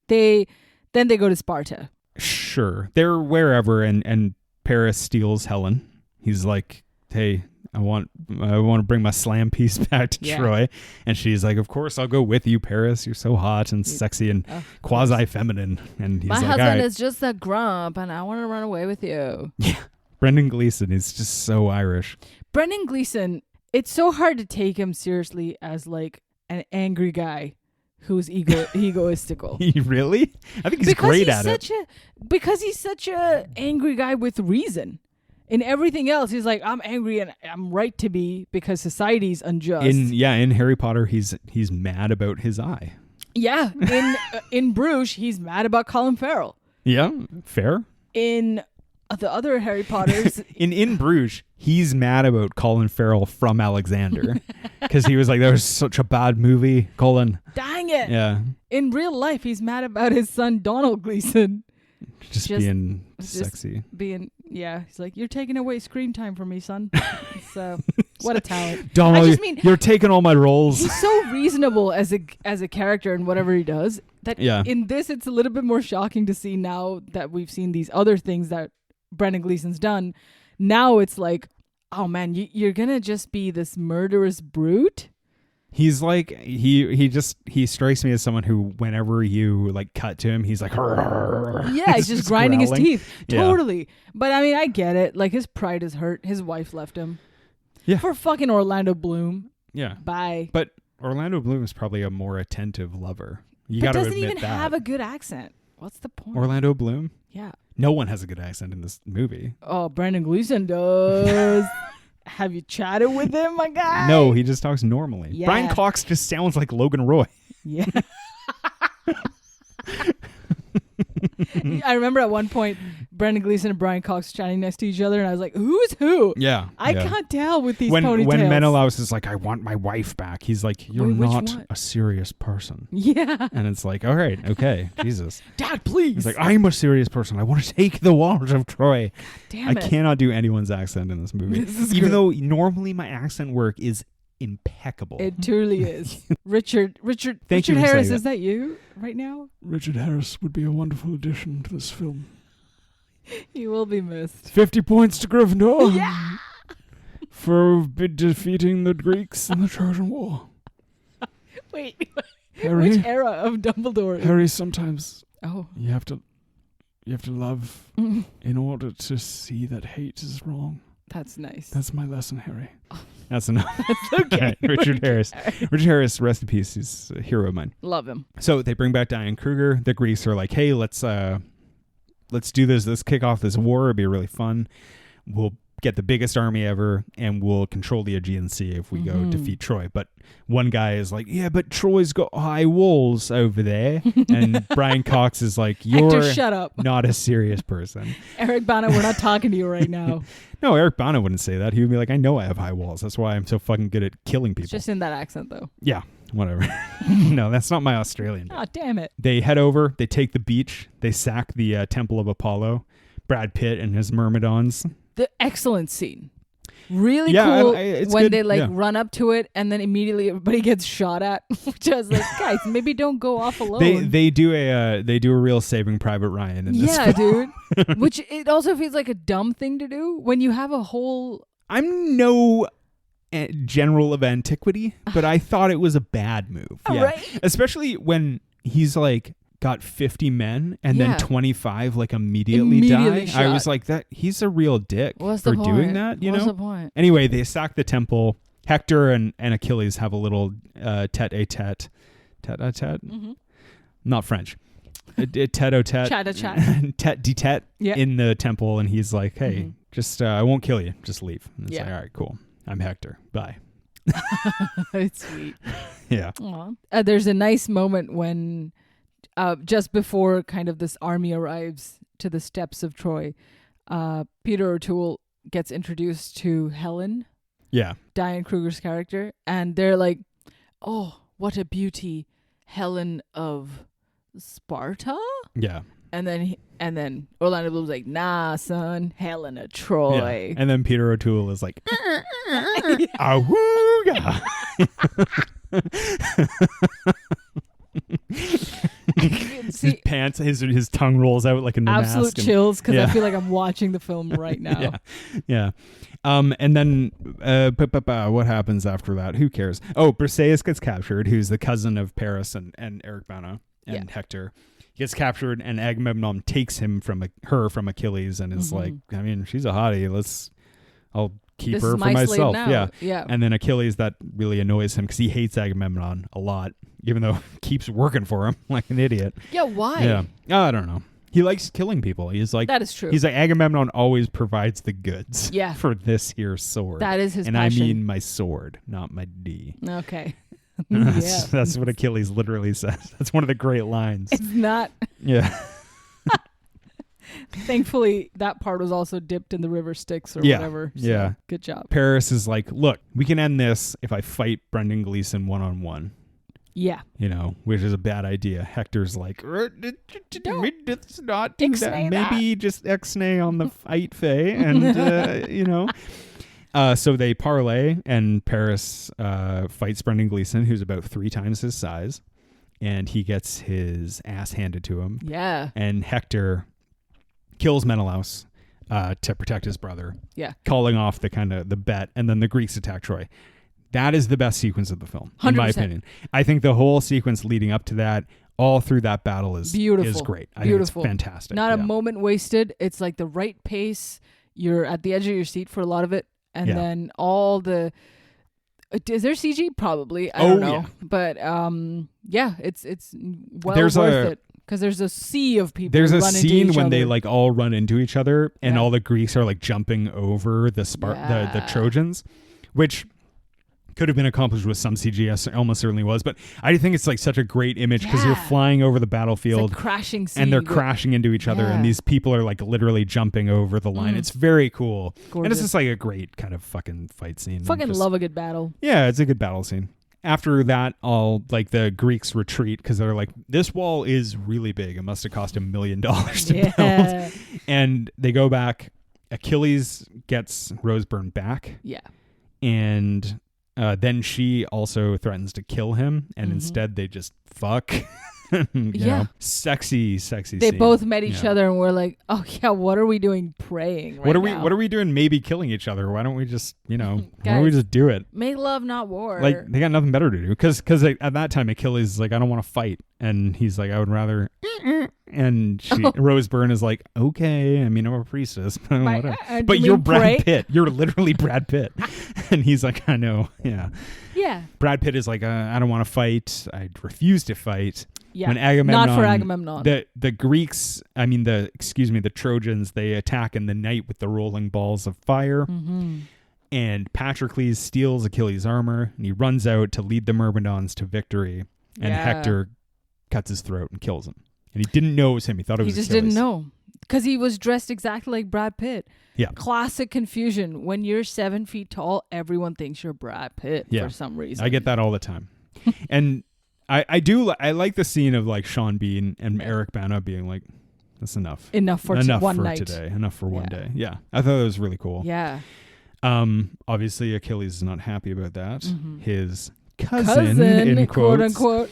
Then they go to Sparta. Sure. They're wherever, and Paris steals Helen. He's like, hey, I want to bring my slam piece back to Troy. And she's like, of course, I'll go with you, Paris. You're so hot and sexy and quasi-feminine. And he's my like, husband is just a grump, and I want to run away with you. Yeah. Brendan Gleeson is just so Irish. Brendan Gleeson, it's so hard to take him seriously as like an angry guy who's egoistical. Really? I think he's great at it. Because he's such a angry guy with reason. In everything else, he's like, I'm angry and I'm right to be because society's unjust. In Harry Potter, he's mad about his eye. Yeah. In Bruges, he's mad about Colin Farrell. Yeah, fair. In the other Harry Potters, in Bruges, he's mad about Colin Farrell from Alexander because he was like, that was such a bad movie, Colin. Dang it. Yeah. In real life, he's mad about his son Donald Gleeson. Just being sexy. He's like, you're taking away screen time from me, son. So, what a talent. Donald, you're taking all my roles. He's so reasonable as a character in whatever he does that in this, it's a little bit more shocking to see now that we've seen these other things that Brendan Gleeson's done. Now it's like, oh man, you're going to just be this murderous brute? He's like he strikes me as someone who, whenever you like cut to him, he's like, yeah, he's just grinding growling. his teeth. Yeah. Totally. But I mean, I get it. Like, his pride is hurt. His wife left him. Yeah. For fucking Orlando Bloom. Yeah. Bye. But Orlando Bloom is probably a more attentive lover. You got but to doesn't admit even that. have a good accent. What's the point? Orlando Bloom? Yeah. No one has a good accent in this movie. Oh, Brandon Gleeson does. Have you chatted with him, my guy? No, he just talks normally. Yeah. Brian Cox just sounds like Logan Roy. Yeah. I remember at one point, Brandon Gleeson and Brian Cox chatting next to each other, and I was like, who's who? Yeah. I can't tell with these when ponytails. When Menelaus is like, I want my wife back, he's like, you're Wait, which not one? a serious person. Yeah. And it's like, all right, okay, Jesus. Dad, please. He's like, I'm a serious person. I want to take the walls of Troy. Damn I it. cannot do anyone's accent in this movie. Even though normally my accent work is impeccable. It truly is. Richard Thank you for Harris, saying is that you right now? Richard Harris would be a wonderful addition to this film. He will be missed. 50 points to Gryffindor. Yeah. For defeating the Greeks in the Trojan War. Wait. Harry, Which era of Dumbledore? Harry, sometimes Oh. you have to love in order to see that hate is wrong. That's nice. That's my lesson, Harry. That's enough. That's okay. Richard Harris. Richard Harris, rest in peace. He's a hero of mine. Love him. So they bring back Diane Kruger. The Greeks are like, hey, let's do this. Let's kick off this war. It'll be really fun. We'll get the biggest army ever, and we'll control the Aegean Sea if we go defeat Troy. But one guy is like, yeah, but Troy's got high walls over there. And Brian Cox is like, you're Hector, shut up. not a serious person. Eric Bana, we're not talking to you right now. No, Eric Bana wouldn't say that. He would be like, I know I have high walls. That's why I'm so fucking good at killing people. It's just in that accent, though. Yeah, whatever. No, that's not my Australian. Oh, damn it. They head over. They take the beach. They sack the Temple of Apollo. Brad Pitt and his myrmidons. The excellent scene. Really Yeah, cool it's when good, they like yeah. run up to it and then immediately everybody gets shot at. Which I was like, guys, maybe don't go off alone. They do a real Saving Private Ryan in this yeah, film. dude. Which it also feels like a dumb thing to do when you have a whole. I'm no general of antiquity, but I thought it was a bad move. Yeah, Right? especially when he's like got 50 men and Yeah. then 25 like immediately Immediately die. shot. I was like, that he's a real dick What's for the point? doing that. You What's know. the point? Anyway, they sack the temple. Hector and Achilles have a little tete-a-tete. Tete-a-tete? Mm-hmm. Not French. Tete-a-tete. Chat-a-chat. Tete-de-tete Yeah. in the temple. And he's like, hey, Mhm. just I won't kill you. Just leave. And it's Yeah. like, all right, cool. I'm Hector. Bye. It's sweet. Yeah. Aw. There's a nice moment when just before kind of this army arrives to the steps of Troy, Peter O'Toole gets introduced to Helen, Yeah. Diane Kruger's character, and they're like, oh, what a beauty, Helen of Sparta? Yeah. And then Orlando Bloom's like, nah, son, Helen of Troy. Yeah. And then Peter O'Toole is like, awooga. His See, pants, his tongue rolls out like in the absolute mask. chills because Yeah. I feel like I'm watching the film right now. Yeah. Yeah. And then what happens after that? Who cares? Oh, Briseis gets captured, who's the cousin of Paris and Eric Bana and Hector. He gets captured, and Agamemnon takes him from Achilles and is like, I mean, she's a hottie. I'll keep This her is for my slave myself. now. Yeah. Yeah. And then Achilles, that really annoys him because he hates Agamemnon a lot, even though he keeps working for him like an idiot. Yeah, why? Yeah. I don't know. He likes killing people. He's like, That is true. He's like, Agamemnon always provides the goods Yeah. for this here sword. That is his and passion. I mean my sword, not my D. Okay. That's what Achilles literally says. That's one of the great lines. It's not. Yeah. Thankfully, that part was also dipped in the river Styx or Yeah. whatever. So Yeah. Good job. Paris is like, look, we can end this if I fight Brendan Gleeson one-on-one. Yeah. You know, which is a bad idea. Hector's like, let's not do Ixnay that. Maybe just Ixnay on the fight, Faye. And, you know. So they parlay, and Paris fights Brendan Gleeson, who's about 3 times his size. And he gets his ass handed to him. Yeah. And Hector kills Menelaus to protect his brother. Yeah. Calling off the bet. And then the Greeks attack Troy. That is the best sequence of the film, 100%. in my opinion. I think the whole sequence leading up to that, all through that battle is beautiful. Is great. I think it's fantastic. Not a moment wasted. It's like the right pace. You're at the edge of your seat for a lot of it. And then all the... Is there CG? Probably. I don't know. Yeah. But it's well worth it. Because there's a sea of people. There's who a run scene into each when other. they like all run into each other, and all the Greeks are like jumping over the the Trojans, which could have been accomplished with some CGS. Almost certainly was, but I think it's like such a great image because you're flying over the battlefield, it's like crashing scene, and they're crashing into each other, and these people are like literally jumping over the line. It's very cool, gorgeous. And it's just like a great kind of fucking fight scene. Fucking love a good battle. Yeah, it's a good battle scene. After that, all like the Greeks retreat because they're like, this wall is really big. It must have cost $1 million to build. And they go back. Achilles gets Roseburn back. Yeah. And then she also threatens to kill him. And instead they just fuck. you know, sexy they scene. both met each other and were like, oh yeah, what are we doing praying right now? What are we doing maybe killing each other? Why don't we just Guys, why don't we just do it? Make love, not war. Like they got nothing better to do because at that time Achilles is like, I don't want to fight, and he's like, I would rather and Rose Byrne is like, okay, I mean, I'm a priestess, but you're Brad Pitt. You're literally Brad Pitt. And he's like, I know. Yeah. Brad Pitt is like, I don't want to fight. I refuse to fight. Yeah. When Agamemnon, not for Agamemnon. The Greeks, the Trojans, they attack in the night with the rolling balls of fire. Mm-hmm. And Patroclus steals Achilles' armor, and he runs out to lead the Myrmidons to victory. And Hector cuts his throat and kills him. And he didn't know it was him. He thought it was Achilles. He just didn't know. Because he was dressed exactly like Brad Pitt. Yeah. Classic confusion. When you're 7 feet tall, everyone thinks you're Brad Pitt for some reason. I get that all the time. And I like the scene of like Sean Bean and Eric Bana being like, that's enough. Enough for one night. Today. Enough for one day. Yeah. I thought it was really cool. Yeah. Obviously Achilles is not happy about that. Mm-hmm. His cousin in quote unquote.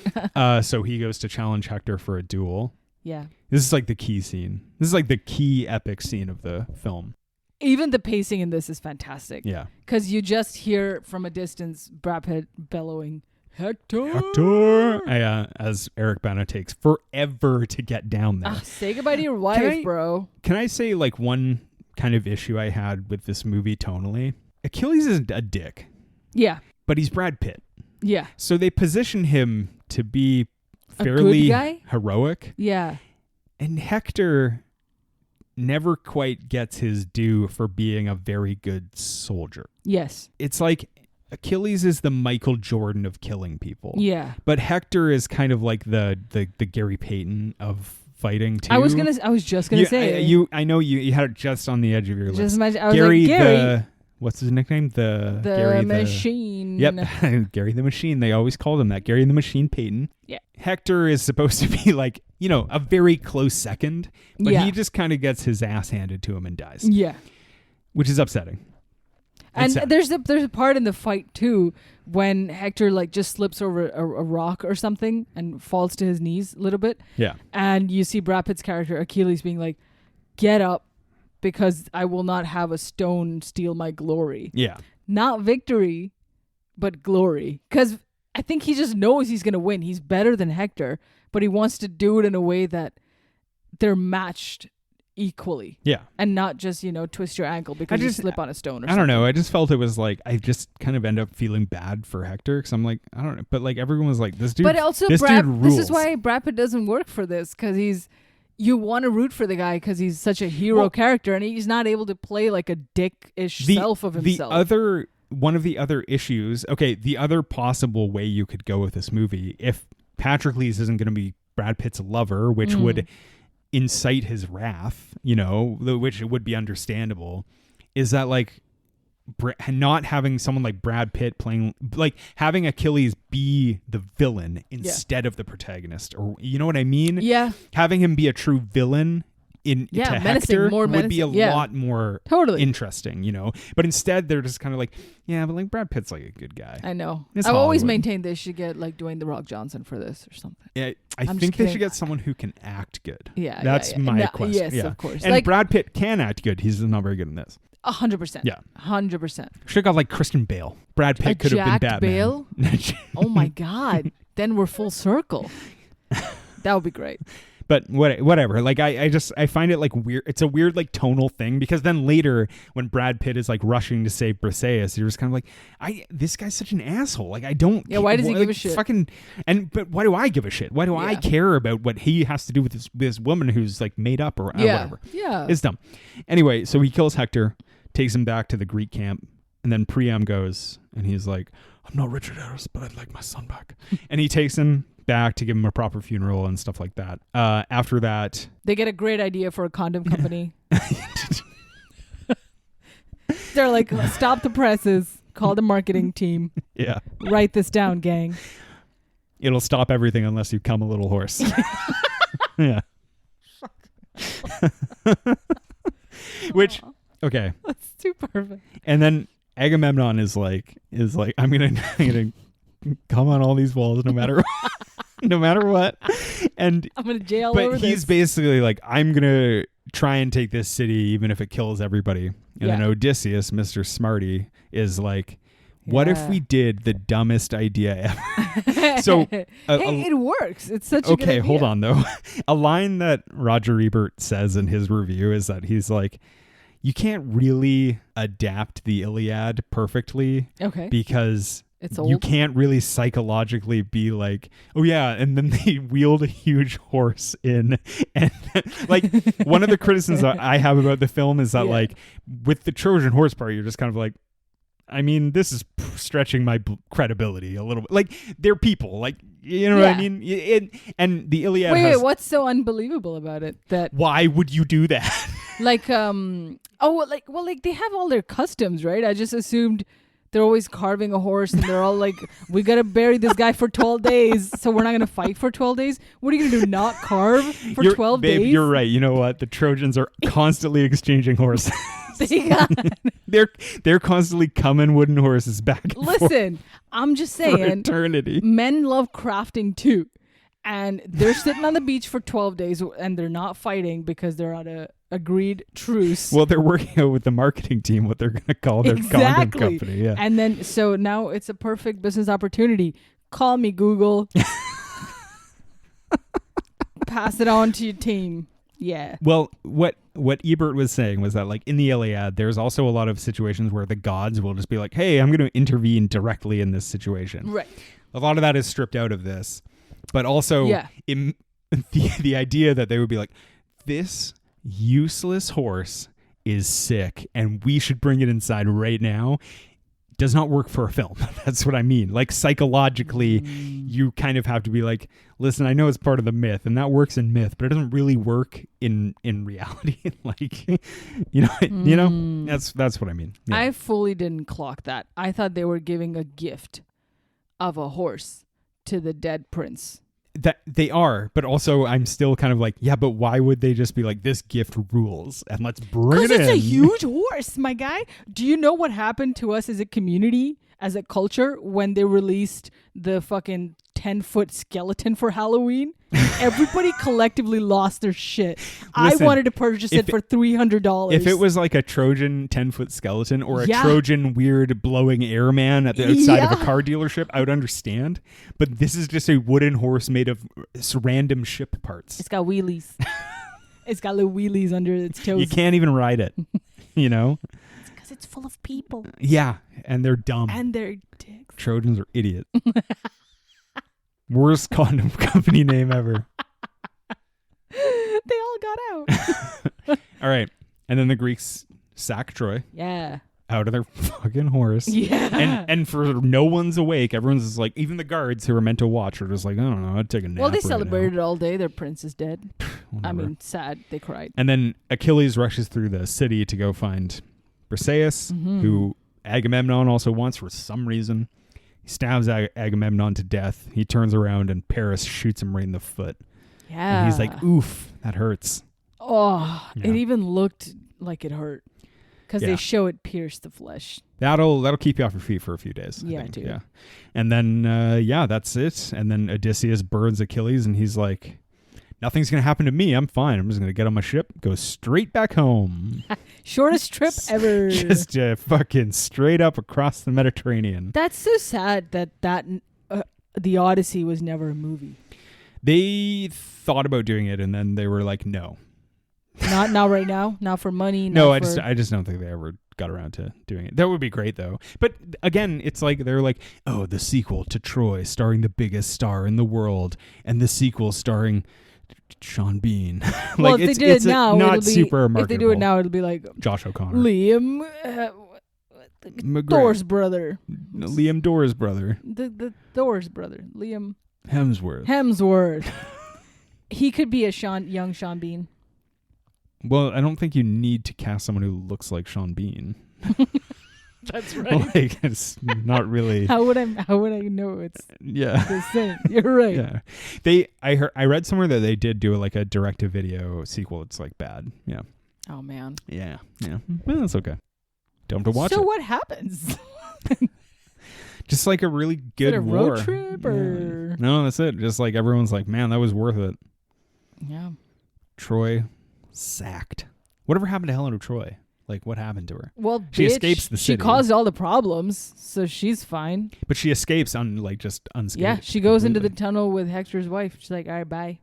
So he goes to challenge Hector for a duel. Yeah. This is like the key scene. This is like the key epic scene of the film. Even the pacing in this is fantastic. Yeah. Because you just hear from a distance Brad Pitt bellowing, Hector! As Eric Bana takes forever to get down there. Say goodbye to your wife, bro. Can I say like one kind of issue I had with this movie tonally? Achilles is a dick. Yeah. But he's Brad Pitt. Yeah. So they position him to be fairly heroic. Yeah. And Hector never quite gets his due for being a very good soldier. Yes. It's like Achilles is the Michael Jordan of killing people. Yeah. But Hector is kind of like the Gary Payton of fighting too. I was just gonna say. I know you had it just on the edge of your lips. Just imagine, I was Gary. What's his nickname? The Gary Machine. Yep. Gary the Machine. They always called him that. Gary the Machine Payton. Yeah. Hector is supposed to be like, a very close second, but he just kind of gets his ass handed to him and dies. Yeah. Which is upsetting. And there's a part in the fight too when Hector like just slips over a rock or something and falls to his knees a little bit. Yeah. And you see Brad Pitt's character Achilles being like, "Get up, because I will not have a stone steal my glory." Yeah. Not victory, but glory. Because I think he just knows he's gonna win. He's better than Hector, but he wants to do it in a way that they're matched equally. Yeah. And not just, twist your ankle because you slip on a stone or something. I don't know. I just felt it was like, I just kind of end up feeling bad for Hector because I'm like, I don't know. But like everyone was like, this dude, but also this dude rules. This is why Brad Pitt doesn't work for this, because you want to root for the guy because he's such a hero character and he's not able to play like a dick-ish self of himself. One of the other issues, the other possible way you could go with this movie, if Patroclus isn't going to be Brad Pitt's lover, which would incite his wrath, which would be understandable, is that like not having someone like Brad Pitt playing, like having Achilles be the villain instead of the protagonist, or you know what I mean? Yeah. Having him be a true villain to Hector would be a lot more interesting, But instead, they're just kind of like, but like Brad Pitt's like a good guy. I know. I've always maintained they should get like Dwayne The Rock Johnson for this or something. Yeah, I think they should get someone who can act good. Yeah, that's my question. Yes, of course. And like, Brad Pitt can act good. He's not very good in this. 100%. Yeah. 100%. Should have got like Kristen Bale. Brad Pitt could have been Batman. Bale? Oh my God. Then we're full circle. That would be great. But whatever. Like I find it like weird. It's a weird like tonal thing because then later when Brad Pitt is like rushing to save Briseis, you're just kind of like, this guy's such an asshole. Like I don't. Yeah. Why does he give a shit? But why do I give a shit? Why do I care about what he has to do with this woman who's like made up or whatever? Yeah. It's dumb. Anyway, so he kills Hector, takes him back to the Greek camp, and then Priam goes and he's like, I'm not Richard Harris, but I'd like my son back. And he takes him back to give him a proper funeral and stuff like that. After that, they get a great idea for a condom company. They're like, stop the presses, call the marketing team. Yeah. Write this down, gang. It'll stop everything unless you come a little horse. Yeah. Which, okay. That's too perfect. And then Agamemnon is like, I'm gonna come on all these walls no matter what. And I'm gonna jail but over he's this. basically like, I'm gonna try and take this city even if it kills everybody. And then Odysseus, Mr. Smarty, is like, what if we did the dumbest idea ever? So it works. It's such a good idea. Okay, hold on though. A line that Roger Ebert says in his review is that he's like, you can't really adapt the Iliad perfectly. Okay. Because it's old. You can't really psychologically be like, oh yeah, and then they wheeled a huge horse in. And like one of the criticisms that I have about the film is that like with the Trojan horse part, you're just kind of like, I mean, this is stretching my credibility a little bit. Like they're people, like, you know what I mean? And the Iliad Wait, what's so unbelievable about it? That why would you do that? Like, they have all their customs, right? I just assumed they're always carving a horse and they're all like, we got to bury this guy for 12 days. So we're not going to fight for 12 days. What are you going to do? Not carve for 12 days? Babe, you're right. You know what? The Trojans are constantly exchanging horses. They're constantly coming wooden horses back and Listen, I'm just saying. For eternity. Men love crafting too. And they're sitting on the beach for 12 days and they're not fighting because they're on a agreed truce. Well, they're working out with the marketing team what they're going to call their condom company. Yeah. And then, so now it's a perfect business opportunity. Call me, Google. Pass it on to your team. Yeah. Well, what Ebert was saying was that like in the Iliad, there's also a lot of situations where the gods will just be like, hey, I'm going to intervene directly in this situation. Right. A lot of that is stripped out of this. But also the idea that they would be like, this useless horse is sick and we should bring it inside right now does not work for a film. That's what I mean. Like psychologically, you kind of have to be like, listen, I know it's part of the myth and that works in myth, but it doesn't really work in reality. Like, you know, that's what I mean. Yeah. I fully didn't clock that. I thought they were giving a gift of a horse to the dead prince. That they are, but also I'm still kind of like, yeah, but why would they just be like, this gift rules and let's bring it in? Because it's a huge horse, my guy. Do you know what happened to us as a community, as a culture, when they released the fucking 10-foot skeleton for Halloween? Everybody collectively lost their shit. Listen, I wanted to purchase it for $300. If it was like a Trojan 10-foot skeleton or a Trojan weird blowing airman at the outside of a car dealership, I would understand. But this is just a wooden horse made of random ship parts. It's got wheelies. It's got little wheelies under its toes. You can't even ride it, you know? It's because it's full of people. Yeah, and they're dumb. And they're dicks. Trojans are idiots. Worst condom company name ever. They all got out. All right. And then the Greeks sack Troy. Yeah. Out of their fucking horse. Yeah. And for no one's awake, everyone's just like, even the guards who are meant to watch are just like, I don't know, I'd take a nap. Well, they right celebrated now. it all day. Their prince is dead. Whatever. I mean, sad. They cried. And then Achilles rushes through the city to go find Briseis, who Agamemnon also wants for some reason. He stabs Agamemnon to death. He turns around and Paris shoots him right in the foot. Yeah. And he's like, oof, that hurts. Oh, Yeah. It even looked like it hurt. Because they show it pierce the flesh. That'll keep you off your feet for a few days. I think. Dude. Yeah. And then, that's it. And then Odysseus burns Achilles and he's like, nothing's going to happen to me. I'm fine. I'm just going to get on my ship, go straight back home. Shortest trip ever. Just fucking straight up across the Mediterranean. That's so sad that The Odyssey was never a movie. They thought about doing it, and then they were like, no. Not right now. Not for money. No, I just don't think they ever got around to doing it. That would be great, though. But again, it's like they're like, oh, the sequel to Troy, starring the biggest star in the world, and the sequel starring Sean Bean. Like, well, if they did it now, not super marketable. If they do it now, it'll be like Josh O'Connor, Liam, Thor's brother, Liam Door's brother, the Thor's brother, Liam Hemsworth. He could be a young Sean Bean. Well, I don't think you need to cast someone who llooks like Sean Bean. That's right. Like, it's not really. How would I know it's the same? You're right. Yeah. I read somewhere that they did do like a direct-to-video sequel. It's like bad. Yeah. Oh man. Yeah. Well, that's okay. Don't have to watch it. So what happens? Just like a really good Is it a war. road trip or? Yeah. No, that's it. Just like everyone's like, man, that was worth it. Yeah. Troy sacked. Whatever happened to Helen of Troy? Like, what happened to her? Well, she escapes the city. She caused all the problems, so she's fine. But she escapes just unscathed. Yeah, she goes into the tunnel with Hector's wife. She's like, all right, bye.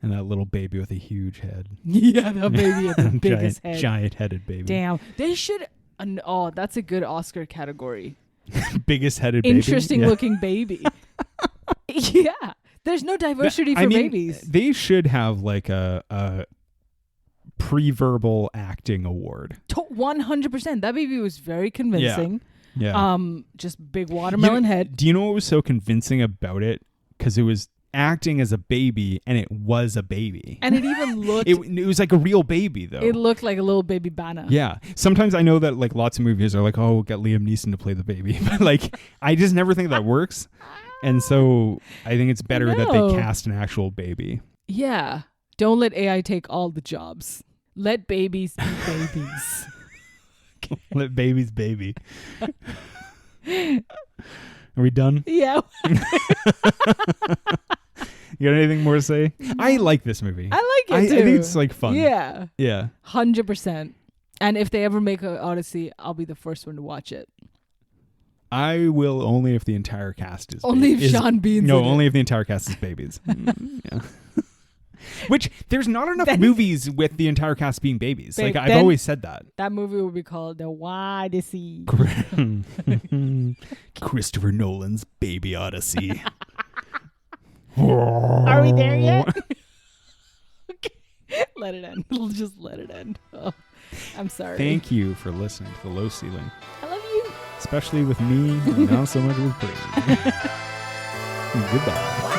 And that little baby with a huge head. Yeah, that baby with the biggest head. Giant-headed baby. Damn. They should... oh, that's a good Oscar category. Biggest headed baby. Interesting looking baby. Yeah. There's no diversity for babies. They should have like a pre-verbal acting award. 100%. That baby was very convincing. Yeah. Just big watermelon head. Do you know what was so convincing about it? Because it was acting as a baby, and it was a baby. And it even looked... it was like a real baby, though. It looked like a little baby Bana. Yeah. Sometimes I know that like lots of movies are like, oh, we'll get Liam Neeson to play the baby. But like, I just never think that works. And so I think it's better that they cast an actual baby. Yeah. Don't let AI take all the jobs. Let babies be babies. Let babies baby. Are we done? Yeah. You got anything more to say? I like this movie. I like it too. I think it's like fun. Yeah. Yeah. 100%. And if they ever make an Odyssey, I'll be the first one to watch it. I will only if the entire cast is only if Sean Bean's no, in only it. if the entire cast is babies. Yeah. Which there's not enough movies with the entire cast being babies. Babe, like I've always said that. That movie will be called The Odyssey. Christopher Nolan's Baby Odyssey. Are we there yet? Okay. Let it end. Just let it end. Oh, I'm sorry. Thank you for listening to The Low Ceiling. I love you. Especially with me, and not so much with Brady. Goodbye.